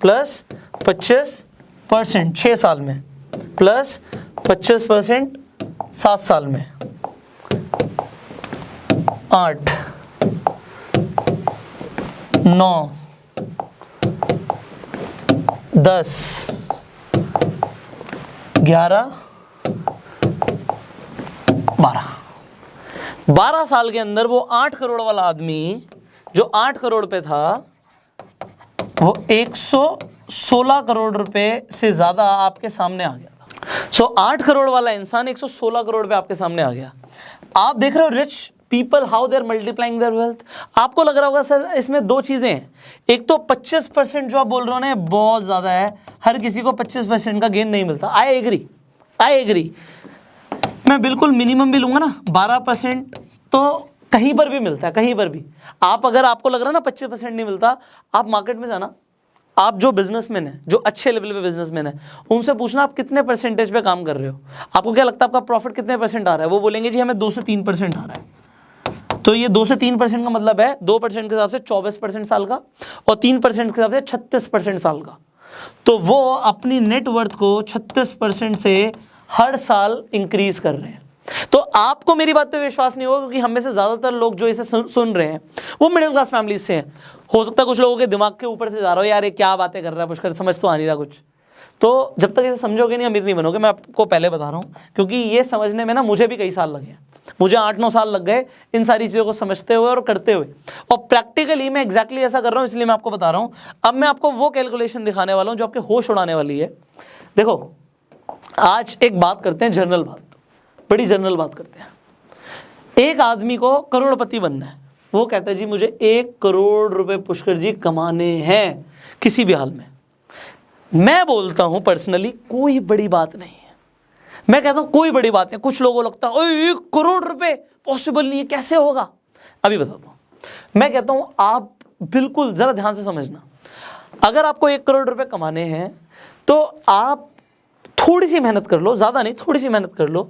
प्लस 25% 6 साल में, प्लस 25% 7 साल में, 8 9 10 11 12 साल के अंदर वो 8 करोड़ वाला आदमी जो 8 करोड़ पे था वो 116 करोड़ रुपए से ज्यादा आपके सामने आ गया था। सो 8 करोड़ वाला इंसान 116 करोड़ पे आपके सामने आ गया। आप देख रहे हो rich people how they are multiplying their wealth. आपको लग रहा होगा सर इसमें दो चीजें हैं, एक तो 25% जो आप बोल रहे हो ना बहुत ज्यादा है, हर किसी को 25% का गेन नहीं मिलता। आई एग्री, मैं बिल्कुल मिनिमम भी लूंगा ना 12% तो कहीं पर भी मिलता है, कहीं पर भी। आप अगर आपको लग रहा है ना 25% नहीं मिलता, आप मार्केट में जाना, आप जो बिजनेसमैन है, जो अच्छे लेवल पे बिजनेसमैन है, उनसे पूछना आप कितने परसेंटेज पे काम कर रहे हो, आपको क्या लगता है आपका प्रॉफिट कितने परसेंट आ रहा है। वो बोलेंगे जी हमें 2 से 3% आ रहा है। तो ये 2 से 3% का मतलब है 2% के हिसाब से 24% साल का और 3% के हिसाब से 36% साल का। तो वो अपनी नेटवर्थ को 36% से हर साल इंक्रीज कर रहे हैं। तो आपको मेरी बात पे विश्वास नहीं होगा क्योंकि हम में से ज्यादातर लोग जो इसे सुन रहे हैं वो मिडिल क्लास फैमिली से हैं। हो सकता है कुछ लोगों के दिमाग के ऊपर से जा रहा हो, यार ये क्या बातें कर रहा है पुष्कर, समझ तो आ नहीं रहा कुछ। तो जब तक इसे समझोगे नहीं अमीर नहीं बनोगे, मैं आपको पहले बता रहा हूँ, क्योंकि ये समझने में ना मुझे भी कई साल लगे, मुझे 8-9 साल लग गए इन सारी चीज़ों को समझते हुए और करते हुए। और प्रैक्टिकली मैं एग्जैक्टली ऐसा कर रहा हूँ, इसलिए मैं आपको बता रहा हूँ। अब मैं आपको वो कैलकुलेशन दिखाने वाला हूँ जो आपके होश उड़ाने वाली है। देखो आज एक बात करते हैं, जनरल बात, बड़ी जनरल बात करते हैं। एक आदमी को करोड़पति बनना है, वो कहता है जी मुझे 1 करोड़ रुपए पुष्कर जी कमाने हैं किसी भी हाल में। मैं बोलता हूं पर्सनली कोई बड़ी बात नहीं है, मैं कहता हूं कोई बड़ी बात नहीं। कुछ लोगों को लगता है 1 करोड़ रुपए पॉसिबल नहीं है, कैसे होगा। अभी बताता हूं। मैं कहता हूं आप बिल्कुल जरा ध्यान से समझना, अगर आपको 1 करोड़ रुपए कमाने हैं तो आप थोड़ी सी मेहनत कर लो, ज्यादा नहीं, थोड़ी सी मेहनत कर लो।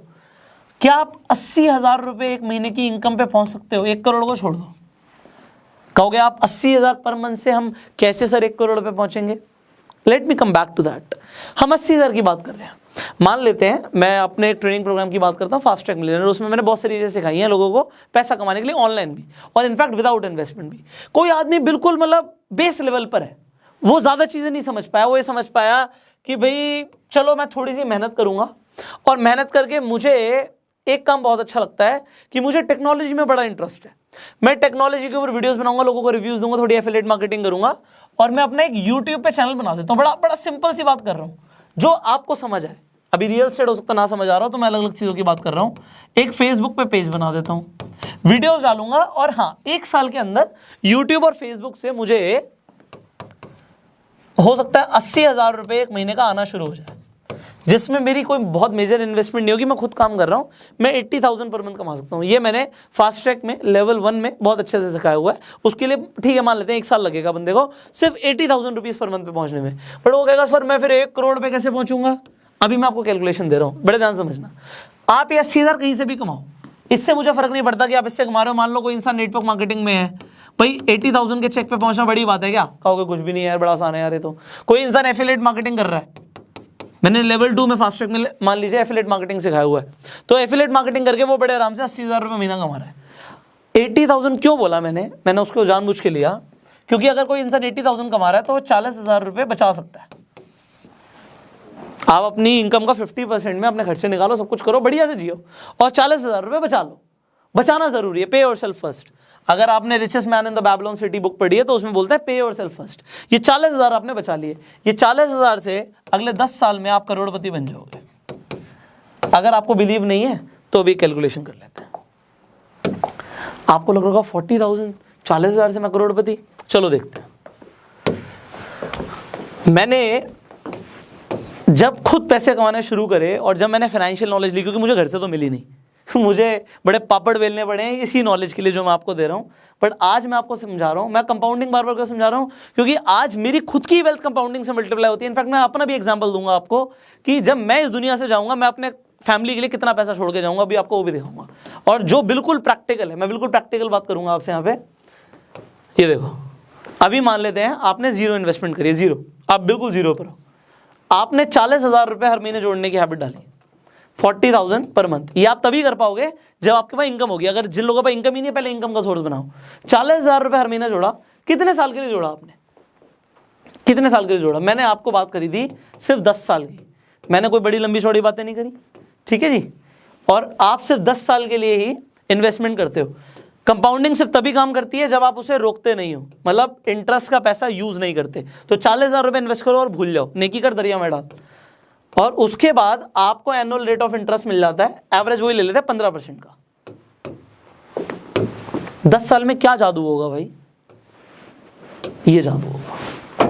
क्या आप 80,000 रुपए एक महीने की इनकम पे पहुंच सकते हो? 1 करोड़ को छोड़ दो। कहोगे आप 80,000 पर मंथ से हम कैसे सर 1 करोड़ पे पहुंचेंगे? Let me come back to that. हम 80,000 की बात कर रहे हैं। मान लेते हैं मैं अपने एक ट्रेनिंग प्रोग्राम की बात करता हूँ, फास्ट ट्रैक मिलियनेयर। उसमें मैंने बहुत सारी चीजें सिखाई हैं लोगों को पैसा कमाने के लिए, ऑनलाइन भी और इनफैक्ट विदाउट इन्वेस्टमेंट भी। कोई आदमी बिल्कुल मतलब बेस लेवल पर है, वो ज्यादा चीजें नहीं समझ पाया, वो ये समझ पाया कि भाई चलो मैं थोड़ी सी मेहनत करूंगा और मेहनत करके मुझे एक काम बहुत अच्छा लगता है कि मुझे टेक्नोलॉजी में बड़ा इंटरेस्ट है। मैं टेक्नोलॉजी के ऊपर वीडियोस बनाऊंगा, लोगों को रिव्यूज दूंगा, थोड़ी एफिलिएट मार्केटिंग करूंगा और मैं अपना एक यूट्यूब पे चैनल बना देता हूँ। बड़ा सिंपल सी बात कर रहा हूँ जो आपको समझ आए। अभी रियल एस्टेट हो सकता ना समझ आ रहा हो तो मैं अलग अलग चीज़ों की बात कर रहा हूँ। एक फेसबुक पे पेज बना देता हूँ, वीडियोस डालूंगा और हाँ 1 साल के अंदर यूट्यूब और फेसबुक से मुझे हो सकता है 80,000 रुपये एक महीने का आना शुरू हो जाए, जिसमें मेरी कोई बहुत मेजर इन्वेस्टमेंट नहीं होगी। मैं खुद काम कर रहा हूँ, मैं 80,000 पर मंथ कमा सकता हूँ। ये मैंने फास्ट ट्रैक में लेवल 1 में बहुत अच्छे से सिखाया हुआ है। उसके लिए ठीक है मान लेते हैं 1 साल लगेगा बंदे को सिर्फ 80,000 रुपीज़ पर मंथ पे पहुँचने में। बट वो कहेगा सर मैं फिर 1 करोड़ पे कैसे पहुँचूंगा? अभी मैं आपको कैलकुलेशन दे रहा हूँ, बड़े ध्यान समझना। आप ये 80,000 कहीं से भी कमाओ, इससे मुझे फर्क नहीं पड़ता कि आप इससे कमा रहे हो। मान लो कोई इंसान नेटवर्क मार्केटिंग में है, भाई 80,000 के चेक पे पहुंचना बड़ी बात है क्या? कहोगे कुछ भी नहीं है यार, बड़ा आसान है यार ये तो। कोई इंसान एफिलिएट मार्केटिंग कर रहा है, मैंने लेवल 2 में फास्ट ट्रैक में मान लीजिए एफिलिएट मार्केटिंग सिखाया हुआ है, तो एफिलिएट मार्केटिंग करके वो बड़े आराम से 80,000 रुपये महीना कमा रहा है। 80,000 क्यों बोला मैंने उसको जानबूझ के लिया क्योंकि अगर कोई इंसान 80,000 कमा रहा है तो वो 40,000 रुपये बचा सकता है। आप अपनी इनकम का 50% में अपने खर्चे निकालो, सब कुछ करो, बढ़िया से जियो और 40,000 रुपये बचा लो। बचाना जरूरी है, पे योरसेल्फ फर्स्ट। अगर आपने richest man in the Babylon city book पढ़ी है तो उसमें बोलता है पे योरसेल्फ फर्स्ट। ये 40,000 आपने बचा लिए, ये 40,000 से अगले 10 साल में आप करोड़पति बन जाओगे। अगर आपको बिलीव नहीं है तो अभी कैलकुलेशन कर लेते हैं। आपको लग रहा होगा 40,000 40,000 से मैं करोड़पति, चलो देखते हैं। मैंने जब खुद पैसे कमाने शुरू करे और जब मैंने फाइनेंशियल नॉलेज ली, क्योंकि मुझे घर से तो मिली नहीं, मुझे बड़े पापड़ बेलने पड़े हैं इसी नॉलेज के लिए जो मैं आपको दे रहा हूँ। बट आज मैं आपको समझा रहा हूँ, मैं कंपाउंडिंग बार बार क्यों समझा रहा हूँ, क्योंकि आज मेरी खुद की वेल्थ कंपाउंडिंग से मल्टीप्लाई होती है। इनफैक्ट मैं अपना भी एग्जांपल दूंगा आपको कि जब मैं इस दुनिया से जाऊंगा मैं अपने फैमिली के लिए कितना पैसा छोड़ के जाऊंगा, अभी आपको वो भी दिखाऊंगा। और जो बिल्कुल प्रैक्टिकल है, मैं बिल्कुल प्रैक्टिकल बात करूंगा आपसे यहाँ पे। ये देखो, अभी मान लेते हैं आपने जीरो इन्वेस्टमेंट करी, जीरो, आप बिल्कुल जीरो पर हो। आपने 40,000 रुपये हर महीने जोड़ने की हैबिट डाली, 40,000 पर मंथ। ये आप तभी कर पाओगे जब आपके पास इनकम होगी। अगर जिन लोगों के पास इनकम ही नहीं है, पहले इनकम का सोर्स बनाओ। 40,000 रुपये हर महीना जोड़ा, कितने साल के लिए जोड़ा आपने, कितने साल के लिए जोड़ा? मैंने आपको बात करी थी सिर्फ 10 साल की, मैंने कोई बड़ी लंबी चौड़ी बातें नहीं करी, ठीक है जी। और आप सिर्फ 10 साल के लिए ही इन्वेस्टमेंट करते हो। कंपाउंडिंग सिर्फ तभी काम करती है जब आप उसे रोकते नहीं हो, मतलब इंटरेस्ट का पैसा यूज नहीं करते। तो 40,000 रुपये इन्वेस्ट करो और भूल जाओ, नेकी कर दरिया में डाल। और उसके बाद आपको एनुअल रेट ऑफ इंटरेस्ट मिल जाता है, एवरेज वही ले लेते हैं 15% का। 10 साल में क्या जादू होगा भाई? ये जादू होगा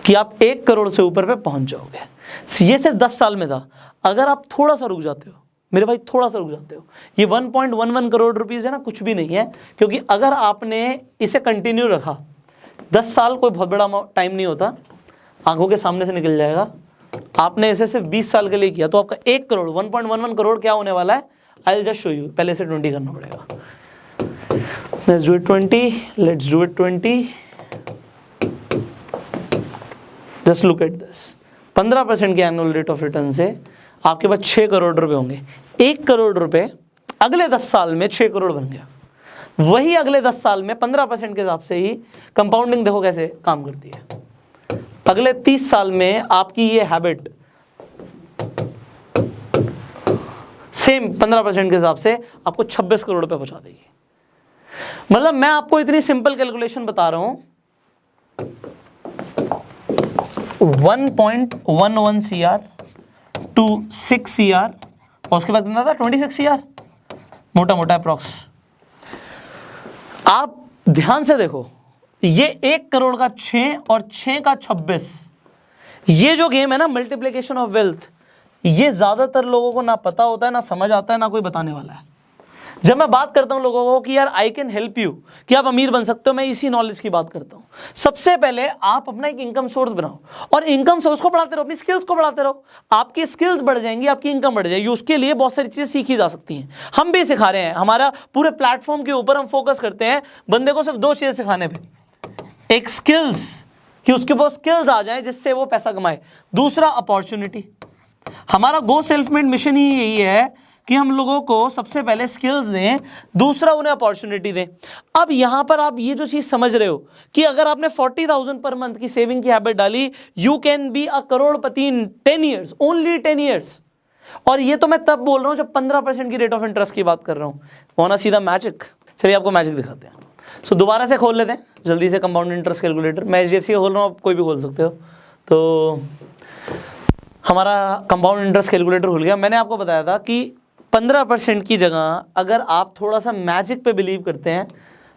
कि आप 1 करोड़ से ऊपर पे पहुंच जाओगे। ये सिर्फ 10 साल में था। अगर आप थोड़ा सा रुक जाते हो मेरे भाई, थोड़ा सा रुक जाते हो, ये 1.11 करोड़ रुपीस है ना, कुछ भी नहीं है। क्योंकि अगर आपने इसे कंटिन्यू रखा, 10 साल कोई बहुत बड़ा टाइम नहीं होता, आंखों के सामने से निकल जाएगा। आपने इसे सिर्फ 20 साल के लिए किया तो आपका 1 करोड़ 1.11 करोड़ क्या होने वाला है? I will just show you. पहले से 20 करना पड़ेगा। Let's do it 20, let's do it 20। Just look at this, 15% के एनुअल रेट ऑफ रिटर्न से आपके पास 6 करोड़ रुपए होंगे। 1 करोड़ रुपए अगले 10 साल में 6 करोड़ बन गया। वही अगले 10 साल में 15% के हिसाब से ही कंपाउंडिंग देखो कैसे काम करती है। अगले 30 साल में आपकी ये हैबिट सेम 15% के हिसाब से आपको 26 करोड़ रुपए पहुंचा देगी। मतलब मैं आपको इतनी सिंपल कैलकुलेशन बता रहा हूं, 1.11 CR टू 6 CR और उसके बाद कितना था? 26 CR, मोटा मोटा अप्रॉक्स। आप ध्यान से देखो, ये 1 करोड़ का 6 और 6 का 26, ये जो गेम है ना मल्टीप्लिकेशन ऑफ वेल्थ, ये ज्यादातर लोगों को ना पता होता है, ना समझ आता है, ना कोई बताने वाला है। जब मैं बात करता हूं लोगों को कि यार आई कैन हेल्प यू, कि आप अमीर बन सकते हो, मैं इसी नॉलेज की बात करता हूं। सबसे पहले आप अपना एक इनकम सोर्स बनाओ और इनकम सोर्स को बढ़ाते रहो, अपनी स्किल्स को बढ़ाते रहो। आपकी स्किल्स बढ़ जाएंगी, आपकी इनकम बढ़ जाएगी। उसके लिए बहुत सारी चीजें सीखी जा सकती हैं, हम भी सिखा रहे हैं। हमारा पूरे प्लेटफॉर्म के ऊपर हम फोकस करते हैं बंदे को सिर्फ 2 चीजें सिखाने पर। एक स्किल्स, कि उसके पास स्किल्स आ जाए जिससे वो पैसा कमाए। दूसरा अपॉर्चुनिटी। हमारा गो सेल्फ मेड मिशन ही यही है कि हम लोगों को सबसे पहले स्किल्स दें, दूसरा उन्हें अपॉर्चुनिटी दें। अब यहां पर आप ये जो चीज समझ रहे हो कि अगर आपने 40,000 पर मंथ की सेविंग की हैबिट डाली, you can be a Crorepati in 10 years, only 10 years. और ये तो मैं तब बोल रहा हूं जब 15% की रेट ऑफ इंटरेस्ट की बात कर रहा हूं। होना सीधा मैजिक। चलिए आपको मैजिक दिखाते हैं। सो दोबारा से खोल लेते हैं जल्दी से कंपाउंड इंटरेस्ट कैलकुलेटर। मैं HDFC का खोल रहा हूं, आप कोई भी खोल सकते हो। तो हमारा कंपाउंड इंटरेस्ट कैलकुलेटर खुल गया। मैंने आपको बताया था कि 15% की जगह अगर आप थोड़ा सा मैजिक पे बिलीव करते हैं,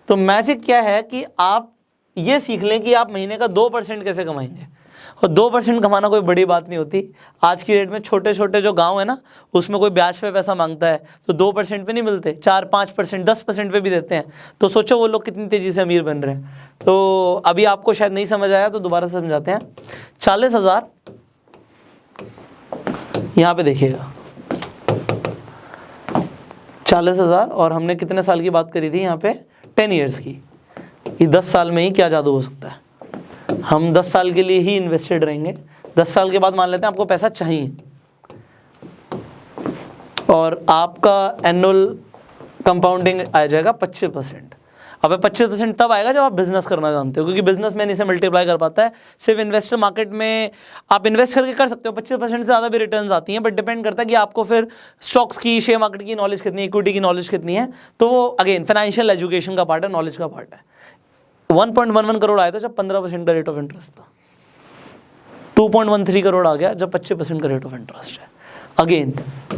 तो मैजिक क्या है कि आप ये सीख लें कि आप महीने का 2% कैसे कमाएंगे। और 2% कमाना कोई बड़ी बात नहीं होती। आज की डेट में छोटे छोटे जो गांव है ना, उसमें कोई ब्याज पे पैसा मांगता है तो 2% पे नहीं मिलते, 4-5%, 10% पे भी देते हैं। तो सोचो वो लोग कितनी तेज़ी से अमीर बन रहे हैं। तो अभी आपको शायद नहीं समझ आया तो दोबारा से समझाते हैं। 40,000 यहाँ पे देखिएगा, 40,000 और हमने कितने साल की बात करी थी यहाँ पे? 10 ईयर्स की। ये 10 साल में ही क्या जादू हो सकता है। हम 10 साल के लिए ही इन्वेस्टेड रहेंगे। 10 साल के बाद मान लेते हैं आपको पैसा चाहिए और आपका एनुअल कंपाउंडिंग आ जाएगा 25%। अब 25% तब आएगा जब आप बिजनेस करना जानते हो, क्योंकि बिजनेसमैन इसे मल्टीप्लाई कर पाता है। सिर्फ इन्वेस्टर मार्केट में आप इन्वेस्ट करके कर सकते हो, 25% से ज़्यादा भी रिटर्न्स आती हैं, बट डिपेंड करता है कि आपको फिर स्टॉक्स की, शेयर मार्केट की नॉलेज कितनी है, इक्विटी की नॉलेज कितनी है। तो वो अगेन फाइनेंशियल एजुकेशन का पार्ट है, नॉलेज का पार्ट है। 1.11 करोड़ आया था जब 15% का रेट ऑफ इंटरेस्ट था। 2.13 करोड़ आ गया जब 25% का रेट ऑफ इंटरेस्ट है। अगेन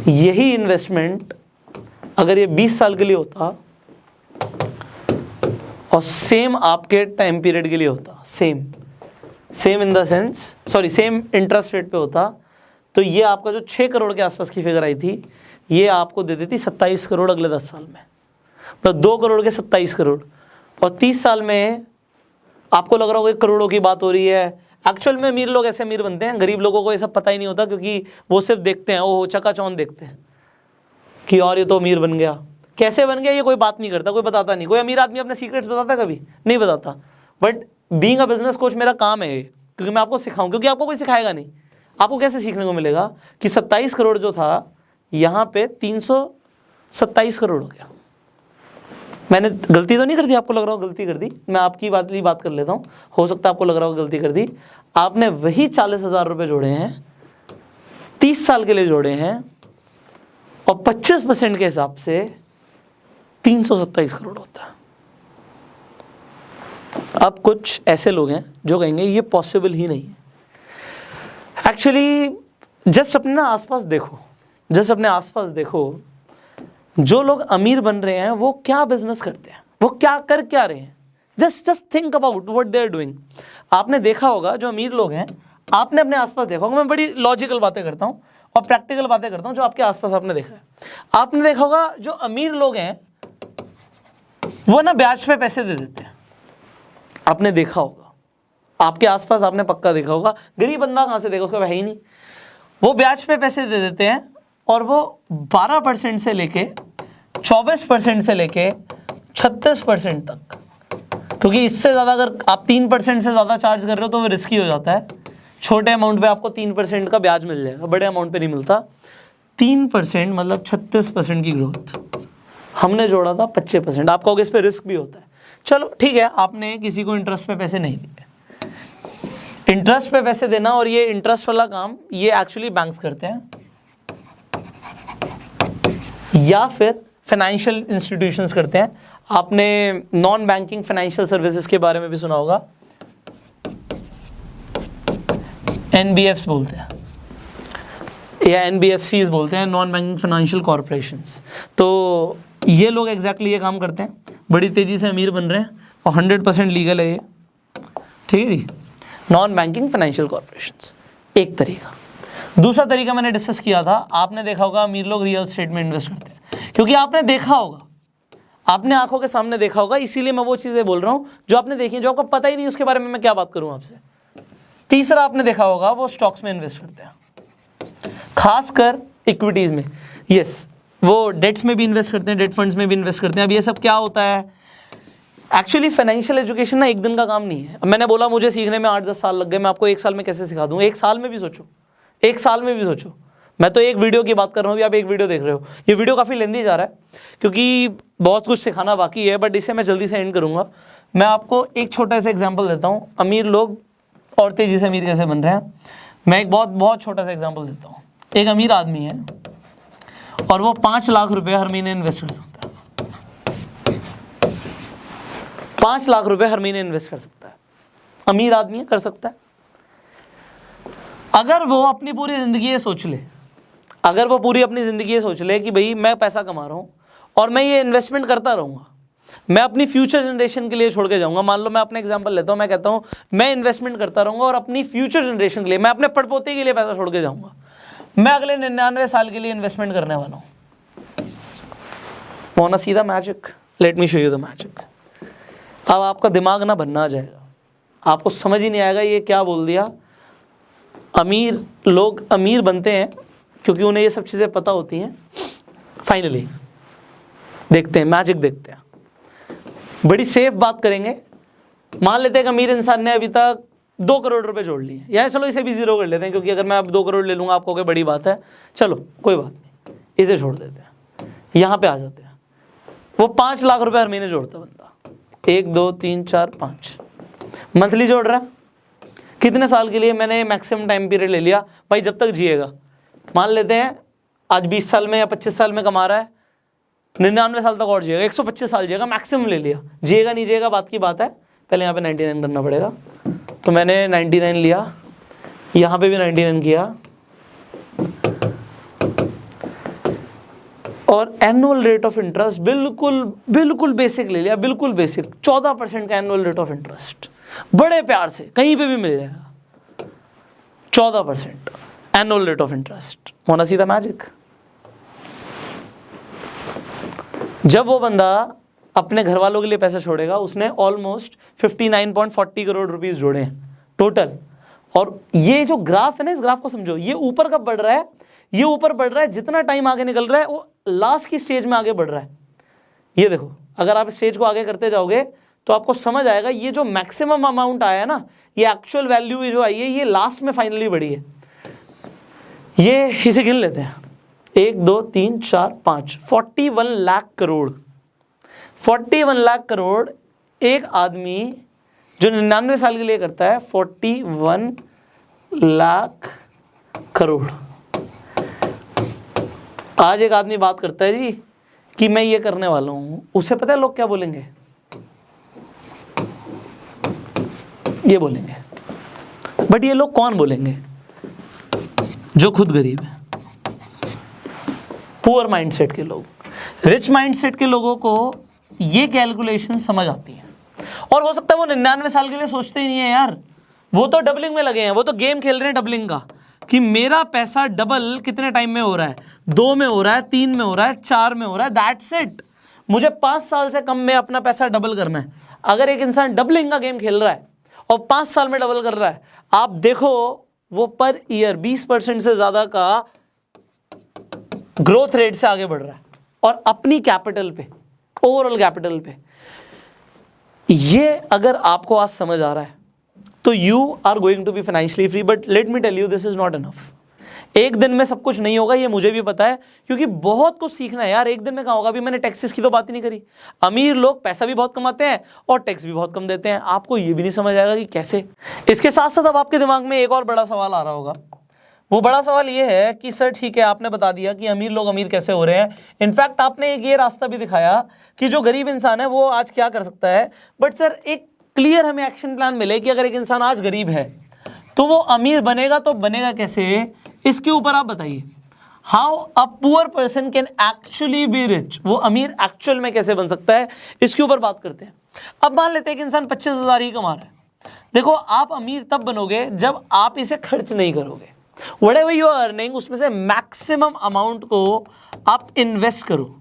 यही इन्वेस्टमेंट अगर ये 20 साल के लिए होता और सेम आपके टाइम पीरियड के लिए होता, same in the sense, sorry same interest rate पे होता, तो ये आपका जो 6 करोड़ के आसपास की फिगर आई थी, ये आपको दे देती 27 करोड़ अगले 10 साल में। तो 2 करोड़ के 27 करोड़, और 30 साल में आपको लग रहा होगा करोड़ों की बात हो रही है। एक्चुअल में अमीर लोग ऐसे अमीर बनते हैं, गरीब लोगों को ये सब पता ही नहीं होता, क्योंकि वो सिर्फ देखते हैं, वो चकाचौंध देखते हैं कि और ये तो अमीर बन गया। कैसे बन गया ये कोई बात नहीं करता, कोई बताता नहीं। कोई अमीर आदमी अपने सीक्रेट्स बताता है? कभी नहीं बताता। But being a business coach मेरा काम है ये, क्योंकि मैं आपको सिखाऊं, क्योंकि आपको कोई सिखाएगा नहीं। आपको कैसे सीखने को मिलेगा कि 27 करोड़ जो था यहाँ पे 327 करोड़ हो गया। मैंने गलती तो नहीं कर दी? आपको लग रहा हो गलती कर दी? मैं आपकी बात कर लेता हूँ, हो सकता है आपको लग रहा हो गलती कर दी। आपने वही 40,000 रुपये जोड़े हैं, 30 साल के लिए जोड़े हैं, और 25% के हिसाब से 327 करोड़ होता है। अब कुछ ऐसे लोग हैं जो कहेंगे ये पॉसिबल ही नहीं है। एक्चुअली जस्ट अपने आसपास देखो, जो लोग अमीर बन रहे हैं वो क्या बिजनेस करते हैं, वो क्या रहे हैं। Just think about what they are doing. आपने देखा होगा जो अमीर लोग हैं, आपने अपने आसपास देखा होगा। मैं बड़ी लॉजिकल बातें करता हूँ और प्रैक्टिकल बातें करता हूँ जो आपके आसपास आपने देखा है। आपने देखा होगा जो अमीर लोग हैं वो ना ब्याज पे पैसे दे देते हैं। आपने देखा होगा, आपके आसपास आपने पक्का देखा होगा। गरीब बंदा कहाँ से देगा, उसका है ही नहीं। वो ब्याज पे पैसे दे देते हैं, और वो 12% से लेके 24% से लेके 36% तक, क्योंकि इससे ज़्यादा अगर आप 3% से ज़्यादा चार्ज कर रहे हो तो वो रिस्की हो जाता है। छोटे अमाउंट पे आपको 3% का ब्याज मिल जाएगा, बड़े अमाउंट पे नहीं मिलता। 3% मतलब 36% की ग्रोथ। हमने जोड़ा था 25%। आप कहोगे इस पे रिस्क भी होता है। चलो ठीक है, आपने किसी को इंटरेस्ट पे पैसे नहीं दिए। इंटरेस्ट पे पैसे देना और ये इंटरेस्ट वाला काम ये एक्चुअली बैंक्स करते हैं, या फिर फाइनेंशियल इंस्टीट्यूशंस करते हैं। आपने नॉन बैंकिंग फाइनेंशियल सर्विसेज के बारे में भी सुना होगा, NBFs बोलते हैं या NBFCs बोलते हैं, नॉन बैंकिंग फाइनेंशियल कॉर्पोरेशंस। तो ये लोग एग्जैक्टली ये काम करते हैं, बड़ी तेजी से अमीर बन रहे हैं और 100% लीगल है ये, ठीक है जी। नॉन बैंकिंग फाइनेंशियल कॉर्पोरेशंस एक तरीका। दूसरा तरीका मैंने डिस्कस किया था, आपने देखा होगा अमीर लोग रियल एस्टेट में इन्वेस्ट करते हैं, क्योंकि आपने देखा होगा, आपने आंखों के सामने देखा होगा। इसीलिए मैं वो चीज़ें बोल रहा हूँ जो आपने देखी, जो आपको पता ही नहीं उसके बारे में मैं क्या बात करूँ आपसे। तीसरा आपने देखा होगा वो स्टॉक्स में इन्वेस्ट करते हैं, खासकर इक्विटीज़ में। यस, वो डेट्स में भी इन्वेस्ट करते हैं, डेट फंड्स में भी इन्वेस्ट करते हैं। अब ये सब क्या होता है, एक्चुअली फाइनेंशियल एजुकेशन ना एक दिन का काम नहीं है। अब मैंने बोला मुझे सीखने में 8-10 साल लग गए, मैं आपको 1 साल में कैसे सिखा दूँ? 1 साल में भी सोचो, 1 साल में भी सोचो। मैं तो एक वीडियो की बात कर रहा हूँ, अभी आप एक वीडियो देख रहे हो। ये वीडियो काफ़ी लेंदी जा रहा है क्योंकि बहुत कुछ सिखाना बाकी है, बट इसे मैं जल्दी से एंड करूँगा। मैं आपको एक छोटा सा एग्जाम्पल देता हूँ, अमीर लोग और तेज़ी से अमीर कैसे बन रहे हैं। मैं एक बहुत छोटा सा एग्जाम्पल देता हूँ। एक अमीर आदमी है और वो 5 लाख रुपये हर महीने इन्वेस्ट कर सकता है। 5 लाख रुपये हर महीने इन्वेस्ट कर सकता है, अमीर आदमी है, कर सकता है। अगर वो अपनी पूरी ज़िंदगी ये सोच ले, अगर वो पूरी अपनी ज़िंदगी ये सोच ले कि भाई मैं पैसा कमा रहा हूँ और मैं ये इन्वेस्टमेंट करता रहूँगा, मैं अपनी फ्यूचर जनरेशन के लिए छोड़ के जाऊँगा। मान लो मैं अपना एग्जांपल लेता हूँ, मैं कहता हूँ मैं इन्वेस्टमेंट करता रहूँगा और अपनी फ्यूचर जनरेशन के लिए, मैं अपने पड़पोते के लिए पैसा छोड़ के जाऊँगा। मैं अगले 99 साल के लिए इन्वेस्टमेंट करने वाला हूँ। Want to see the magic? Let me show you the magic. अब आपका दिमाग ना बनना आ जाएगा, आपको समझ ही नहीं आएगा ये क्या बोल दिया। अमीर लोग अमीर बनते हैं क्योंकि उन्हें ये सब चीज़ें पता होती हैं। फाइनली देखते हैं, मैजिक देखते हैं। बड़ी सेफ बात करेंगे। मान लेते हैं कि अमीर इंसान ने अभी तक 2 करोड़ रुपए जोड़ लिए, या चलो इसे भी 0 कर लेते हैं, क्योंकि अगर मैं अब 2 करोड़ ले लूँगा आपको कोई बड़ी बात है। चलो कोई बात नहीं, इसे छोड़ देते हैं, यहाँ पे आ जाते हैं। वो 5 लाख रुपए हर महीने जोड़ता बंदा, 1 2 3 4 5 मंथली जोड़ रहा है। कितने साल के लिए? मैंने मैक्सिमम टाइम पीरियड ले लिया भाई, जब तक जिएगा। मान लेते हैं आज 20 साल में या 25 साल में कमा रहा है, 99 साल तक और जिएगा, 125 साल जिएगा, मैक्सिमम ले लिया। जिएगा नहीं जिएगा बात की बात है, पहले यहाँ पे 99 करना पड़ेगा। तो मैंने 99 लिया, यहाँ पे भी 99 किया, और एनुअल रेट ऑफ इंटरेस्ट बिल्कुल बेसिक ले लिया, बिल्कुल बेसिक 14% का एनुअल रेट ऑफ इंटरेस्ट, बड़े प्यार से कहीं पे भी मिल जाएगा। 14% एनुअल रेट ऑफ इंटरेस्ट। होना सीधा मैजिक। जब वो बंदा अपने घर वालों के लिए पैसे छोड़ेगा, उसने ऑलमोस्ट 59.40 करोड़ रुपीस जोड़े हैं टोटल। और ये जो ग्राफ है ना, इस ग्राफ को समझो, ये ऊपर कब बढ़ रहा है, ये ऊपर बढ़ रहा है जितना टाइम आगे निकल रहा है, वो लास्ट की स्टेज में आगे बढ़ रहा है। ये देखो, अगर आप स्टेज को आगे करते जाओगे तो आपको समझ आएगा ये जो मैक्सिमम अमाउंट आया है ना, ये एक्चुअल वैल्यू जो आई है, ये लास्ट में फाइनली बढ़ी है। ये इसे गिन लेते हैं, 1 2 3 4 5, 41 लाख करोड़। 41 लाख करोड़ एक आदमी जो 99 साल के लिए करता है, 41 लाख करोड़। आज एक आदमी बात करता है जी कि मैं ये करने वाला हूं, उसे पता है लोग क्या बोलेंगे? ये बोलेंगे। बट ये लोग कौन बोलेंगे? जो खुद गरीब है, पुअर माइंडसेट के लोग। रिच माइंडसेट के लोगों को ये कैलकुलेशन समझ आती है। और हो सकता है वो 99 साल के लिए सोचते ही नहीं है यार, वो तो डबलिंग में लगे हैं, वो तो गेम खेल रहे हैं डबलिंग का, कि मेरा पैसा डबल कितने टाइम में हो रहा है, 2 में हो रहा है, 3 में हो रहा है, 4 में हो रहा है, दैट्स इट। मुझे 5 साल से कम में अपना पैसा डबल करना है। अगर एक इंसान डबलिंग का गेम खेल रहा है और 5 साल में डबल कर रहा है, आप देखो वो पर ईयर 20% से ज्यादा का ग्रोथ रेट से आगे बढ़ रहा है, और अपनी कैपिटल पे, ओवरऑल कैपिटल पे। ये अगर आपको आज समझ आ रहा है तो you are going to be financially free. But let me tell you, this is not enough. एक दिन में सब कुछ नहीं होगा, ये मुझे भी पता है, क्योंकि बहुत कुछ सीखना है यार। एक दिन में कहाँ होगा? अभी मैंने टैक्सेस की तो बात ही नहीं करी। अमीर लोग पैसा भी बहुत कमाते हैं और टैक्स भी बहुत कम देते हैं। आपको ये भी नहीं समझ आएगा कि कैसे। इसके साथ साथ अब आपके दिमाग में एक और बड़ा सवाल आ रहा होगा। वो बड़ा सवाल ये है कि सर ठीक है, आपने बता दिया कि अमीर लोग अमीर कैसे हो रहे हैं, इनफैक्ट आपने एक ये रास्ता भी दिखाया कि जो गरीब इंसान है वो आज क्या कर सकता है। बट सर एक क्लियर हमें एक्शन प्लान मिले कि अगर एक इंसान आज गरीब है तो वो अमीर बनेगा, तो बनेगा कैसे? इसके ऊपर आप बताइए। How a poor person can actually be rich. वो अमीर एक्चुअल में कैसे बन सकता है, इसके ऊपर बात करते हैं। अब मान लेते हैं कि इंसान 25,000 ही कमा रहा है। देखो, आप अमीर तब बनोगे जब आप इसे खर्च नहीं करोगे। व्हाटएवर यू आर अर्निंग, उसमें से मैक्सिमम अमाउंट को आप इन्वेस्ट करो।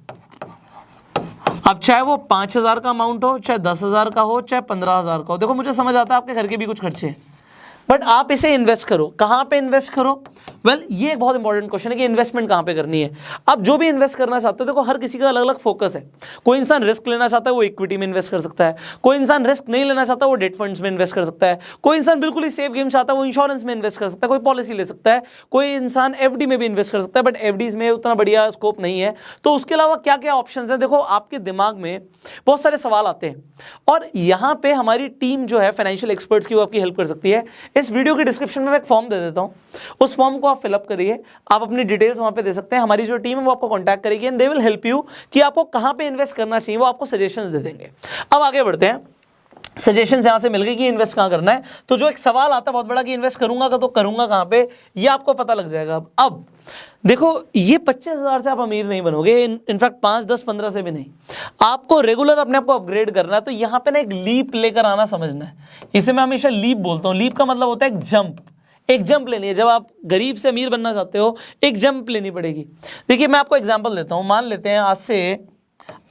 अब चाहे वो 5,000 का अमाउंट हो, चाहे 10,000 का हो, चाहे 15,000 का हो। देखो, मुझे समझ आता है आपके घर के भी कुछ खर्चे हैं, बट आप इसे इन्वेस्ट करो। कहाँ पे इन्वेस्ट करो? वेल, ये एक बहुत इंपॉर्टेंट क्वेश्चन है कि इन्वेस्टमेंट कहाँ पे करनी है। अब जो भी इन्वेस्ट करना चाहते हो, देखो हर किसी का अलग अलग फोकस है। कोई इंसान रिस्क लेना चाहता है, वो इक्विटी में इन्वेस्ट कर सकता है। कोई इंसान रिस्क नहीं लेना चाहता, वो डेट फंड्स में इन्वेस्ट कर सकता है। कोई इंसान बिल्कुल ही सेफ गेम चाहता है, वो इंश्योरेंस में इन्वेस्ट कर सकता है, कोई पॉलिसी ले सकता है। कोई इंसान एफडी में भी इन्वेस्ट कर सकता है, बट एफडीज में उतना बढ़िया स्कोप नहीं है। तो उसके अलावा क्या क्या ऑप्शन है? देखो, आपके दिमाग में बहुत सारे सवाल आते हैं, और यहाँ पे हमारी टीम जो है फाइनेंशियल एक्सपर्ट्स की, वो आपकी हेल्प कर सकती है। इस वीडियो के डिस्क्रिप्शन में मैं एक फॉर्म दे देता हूँ, उस फॉर्म को आप फिलअप करिए। आप अपनी डिटेल्स वहां पे दे सकते हैं। हमारी जो टीम है वो आपको कांटेक्ट करेगी and they will help you कि आपको कहां पे इन्वेस्ट करना चाहिए, वो आपको सजेशंस दे देंगे। अब आगे बढ़ते हैं। सजेशंस यहां से मिल गई कि इन्वेस्ट कहां करना है। तो जो एक सवाल आता है बहुत बड़ा कि इन्वेस्ट करूंगा तो करूंगा कहां पे, ये आपको पता लग जाएगा। अब देखो, ये 25,000 से आप अमीर नहीं बनोगे, इनफैक्ट 5, 10, 15 से भी नहीं। आपको रेगुलर अपने आप को अपग्रेड करना है। तो यहां पे ना एक लीप लेकर आना समझना है। इसे मैं हमेशा लीप बोलता हूं। लीप का मतलब होता है एक जंप। एक जंप लेनी है। जब आप गरीब से अमीर बनना चाहते हो, एक जंप लेनी पड़ेगी। देखिए, मैं आपको एग्जांपल देता हूं। मान लेते हैं आज से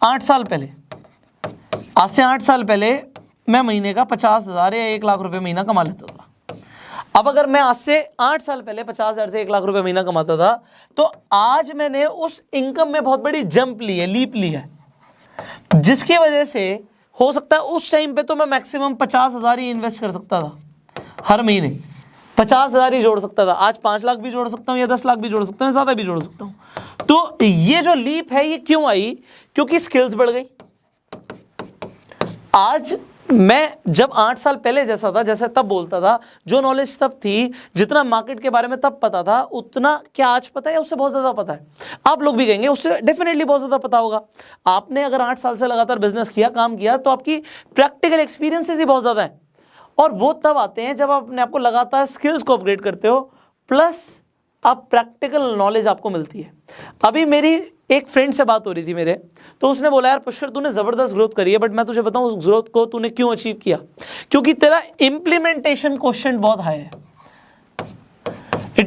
8 साल पहले मैं महीने का 50,000 या 1 लाख रुपए महीना कमा लेता था। अब अगर मैं आज से 8 साल पहले 50,000 से 1 लाख रुपए महीना कमाता था, तो आज मैंने उस इनकम में बहुत बड़ी जंप ली है, लीप ली है, जिसकी वजह से हो सकता है उस टाइम पे तो मैं मैक्सिमम 50,000 ही इन्वेस्ट कर सकता था। हर महीने 50,000 ही जोड़ सकता था। आज 5 लाख भी जोड़ सकता हूँ या 10 लाख भी जोड़ सकता हूँ, ज़्यादा भी जोड़ सकता हूँ। तो ये जो लीप है, ये क्यों आई? क्योंकि स्किल्स बढ़ गई। आज मैं जब 8 साल पहले जैसा था, जैसे तब बोलता था, जो नॉलेज तब थी, जितना मार्केट के बारे में तब पता था, उतना क्या आज पता है? उससे बहुत ज़्यादा पता है। आप लोग भी कहेंगे उससे डेफिनेटली बहुत ज़्यादा पता होगा। आपने अगर 8 साल से लगातार बिजनेस किया, काम किया, तो आपकी प्रैक्टिकल एक्सपीरियंसेस ही बहुत ज़्यादा है। और वो तब आते हैं जब आप अपने आपको लगातार स्किल्स को अपग्रेड करते हो, प्लस आप प्रैक्टिकल नॉलेज आपको मिलती है। अभी मेरी एक फ्रेंड से बात हो रही थी मेरे, तो उसने बोला, यार पुष्कर, तूने ज़बरदस्त ग्रोथ करी है, बट मैं तुझे बताऊं उस ग्रोथ को तूने क्यों अचीव किया? क्योंकि तेरा इम्प्लीमेंटेशन क्वेश्चन बहुत हाई है।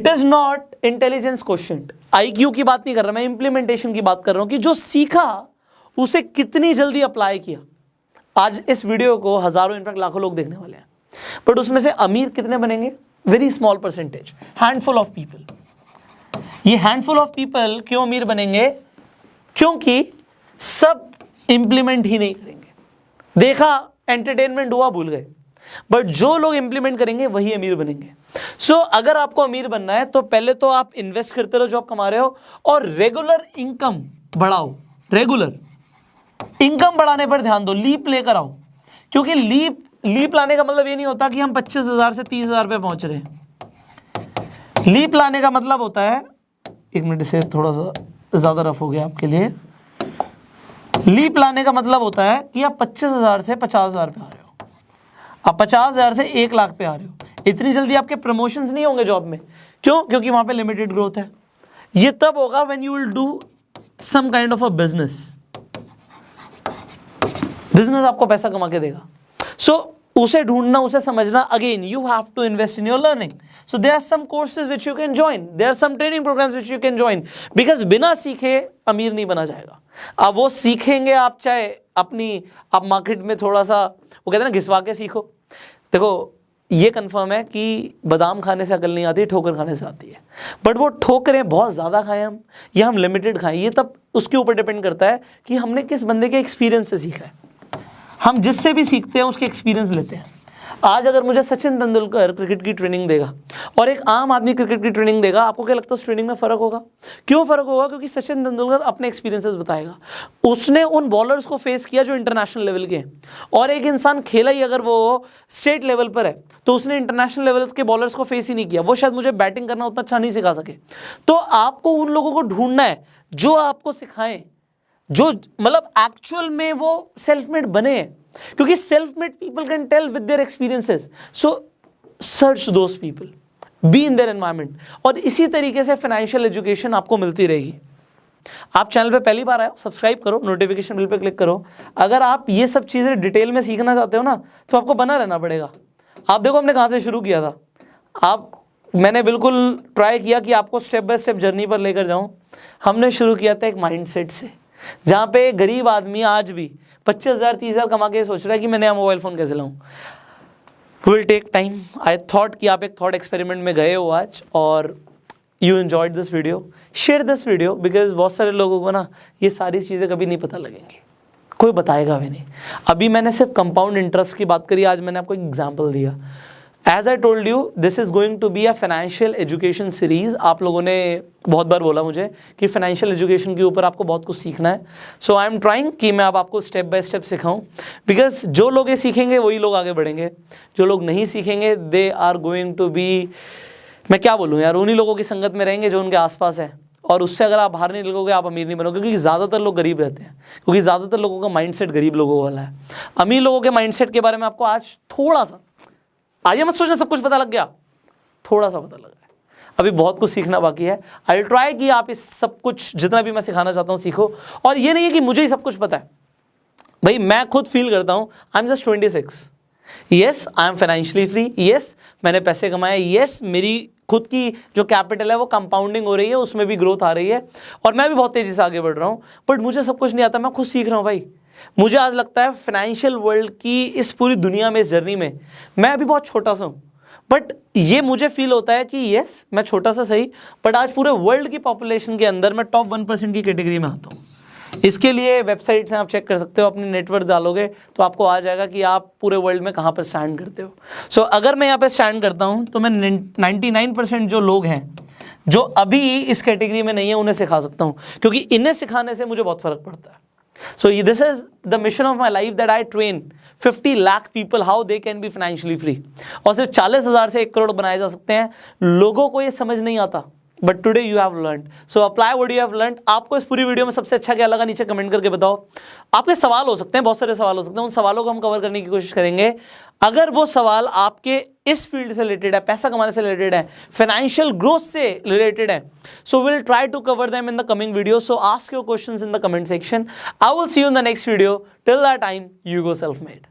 It is not intelligence question. IQ की बात नहीं कर रहा मैं, इंप्लीमेंटेशन की बात कर रहा हूं कि जो सीखा उसे कितनी जल्दी अप्लाई किया। आज इस वीडियो को हजारों इनफैक्ट लाखों लोग देखने वाले हैं, बट उसमें से अमीर कितने बनेंगे? Very small percentage, handful of people. ये हैंडफुल ऑफ पीपल क्यों अमीर बनेंगे? क्योंकि सब इंप्लीमेंट ही नहीं करेंगे। देखा, एंटरटेनमेंट हुआ, भूल गए। बट जो लोग इंप्लीमेंट करेंगे वही अमीर बनेंगे। सो अगर आपको अमीर बनना है तो पहले तो आप इन्वेस्ट करते रहो जो आप कमा रहे हो, और रेगुलर इनकम बढ़ाओ। रेगुलर इनकम बढ़ाने पर ध्यान दो, लीप लेकर आओ। क्योंकि लीप लाने का मतलब ये नहीं होता कि हम 25,000 से 30,000 पे पहुंच रहे हैं। लीप लाने का मतलब होता है, एक मिनट से थोड़ा सा ज्यादा रफ हो गया आपके लिए। लीप लाने का मतलब होता है कि आप 25,000 से 50,000 पे आ रहे हो, आप 50,000 से 1 लाख पे आ रहे हो। इतनी जल्दी आपके प्रमोशंस नहीं होंगे जॉब में। क्यों? क्योंकि वहां पे लिमिटेड ग्रोथ है। ये तब होगा when you will do some kind of a business. Business आपको पैसा कमा के देगा। सो उसे ढूंढना, उसे समझना, again you have to invest in your learning. So there are some courses which you can join, there are some training programs which you can join, because बिना सीखे अमीर नहीं बना जाएगा। अब वो सीखेंगे आप, चाहे आप मार्केट में थोड़ा सा, वो कहते हैं ना, घिसवा के सीखो। देखो ये कंफर्म है कि बादाम खाने से अकल नहीं आती, ठोकर खाने से आती है। बट वो ठोकरें बहुत ज़्यादा खाएं हम, या हम लिमिटेड खाएं, ये तब उसके ऊपर डिपेंड करता है कि हमने किस बंदे के एक्सपीरियंस से सीखा है। हम जिससे भी सीखते हैं उसके एक्सपीरियंस लेते हैं। आज अगर मुझे सचिन तेंदुलकर क्रिकेट की ट्रेनिंग देगा और एक आम आदमी क्रिकेट की ट्रेनिंग देगा, आपको क्या लगता है उस ट्रेनिंग में फ़र्क होगा? क्यों फ़र्क होगा? क्योंकि सचिन तेंदुलकर अपने एक्सपीरियंसेस बताएगा। उसने उन बॉलर्स को फेस किया जो इंटरनेशनल लेवल के हैं, और एक इंसान खेला ही अगर वो स्टेट लेवल पर है तो उसने इंटरनेशनल लेवल के बॉलर्स को फेस ही नहीं किया। वो शायद मुझे बैटिंग करना उतना अच्छा नहीं सिखा सके। तो आपको उन लोगों को ढूंढना है जो आपको सिखाएं, जो मतलब एक्चुअल में वो सेल्फ मेड बने हैं। क्योंकि self made people can tell with their experiences. So search those people, be in their environment. और इसी तरीके से फाइनेंशियल एजुकेशन आपको मिलती रहेगी। आप चैनल पे पहली बार आए हो, सब्सक्राइब करो, नोटिफिकेशन बिल पे क्लिक करो। अगर आप ये सब चीज़ें डिटेल में सीखना चाहते हो ना, तो आपको बना रहना पड़ेगा। आप देखो हमने कहाँ से शुरू किया था। मैंने बिल्कुल ट्राई किया कि आपको स्टेप बाय स्टेप जर्नी पर लेकर जाऊं। हमने शुरू किया था एक माइंडसेट से, जहाँ पे गरीब आदमी आज भी 25,000 30,000 कमा के सोच रहा है कि मैं नया मोबाइल फ़ोन कैसे लाऊं। Will take time. I thought कि आप एक थॉट एक्सपेरिमेंट में गए हो आज, और you enjoyed this video. Share this video, because बहुत सारे लोगों को ना ये सारी चीज़ें कभी नहीं पता लगेंगी, कोई बताएगा भी नहीं। अभी मैंने सिर्फ कंपाउंड इंटरेस्ट की बात करी, आज मैंने आपको एक एग्जाम्पल दिया। As I told you, this is going to be a financial education series. आप लोगों ने बहुत बार बोला मुझे कि फाइनेंशियल एजुकेशन के ऊपर आपको बहुत कुछ सीखना है। सो आई एम ट्राइंग कि मैं अब आपको स्टेप बाय स्टेप सिखाऊं, बिकॉज जो लोग ये सीखेंगे वही लोग आगे बढ़ेंगे। जो लोग नहीं सीखेंगे they are going to be, मैं क्या बोलूँ यार, उन्हीं लोगों की संगत में रहेंगे जो उनके आसपास है। और उससे अगर आप बाहर नहीं निकलोगे आप अमीर नहीं बनोगे, क्योंकि ज़्यादातर लोग गरीब रहते हैं, क्योंकि ज़्यादातर लोगों का माइंडसेट गरीब लोगों वाला है। अमीर लोगों के माइंडसेट के बारे में आपको आज थोड़ा सा, आइए मत सोचना सब कुछ पता लग गया, थोड़ा सा पता लगा है, अभी बहुत कुछ सीखना बाकी है। आई विल ट्राई कि आप इस सब कुछ जितना भी मैं सिखाना चाहता हूँ सीखो। और ये नहीं है कि मुझे ही सब कुछ पता है, भाई मैं खुद फील करता हूँ I am just 26। Yes I am financially free, yes मैंने पैसे कमाए, येस मेरी खुद की जो कैपिटल है वो कंपाउंडिंग हो रही है, उसमें भी ग्रोथ आ रही है, और मैं भी बहुत तेज़ी से आगे बढ़ रहा हूँ। बट मुझे सब कुछ नहीं आता, मैं खुद सीख रहा हूँ भाई। मुझे आज लगता है फाइनेंशियल वर्ल्ड की इस पूरी दुनिया में, इस जर्नी में मैं अभी बहुत छोटा सा हूँ, बट ये मुझे फील होता है कि यस मैं छोटा सा सही, बट आज पूरे वर्ल्ड की पॉपुलेशन के अंदर मैं टॉप 1% की कैटेगरी में आता हूँ। इसके लिए वेबसाइट से आप चेक कर सकते हो, अपनी नेटवर्क डालोगे तो आपको आ जाएगा कि आप पूरे वर्ल्ड में कहाँ पर स्टैंड करते हो। सो अगर मैं यहाँ पे स्टैंड करता हूँ तो मैं 99% जो लोग हैं जो अभी इस कैटेगरी में नहीं है उन्हें सिखा सकता हूँ, क्योंकि इन्हें सिखाने से मुझे बहुत फ़र्क पड़ता है। So this is the mission of my life, that I train 50 lakh people how they can be financially free। और सिर्फ 40,000 से 1 करोड़ बनाए जा सकते हैं। लोगों को ये समझ नहीं आता, but today you have learned, so apply what you have learned. आपको इस पूरी वीडियो में सबसे अच्छा क्या लगा नीचे कमेंट करके बताओ। आपके सवाल हो सकते हैं, बहुत सारे सवाल हो सकते हैं, उन सवालों को हम कवर करने की कोशिश करेंगे। अगर वो सवाल आपके इस फील्ड से रिलेटेड है, पैसा कमाने से रिलेटेड है, फाइनेंशियल ग्रोथ से रिलेटेड है, so will try to cover them in the coming video. So ask your questions in the comment section. I will see you in the next video. Till that time, you go self made.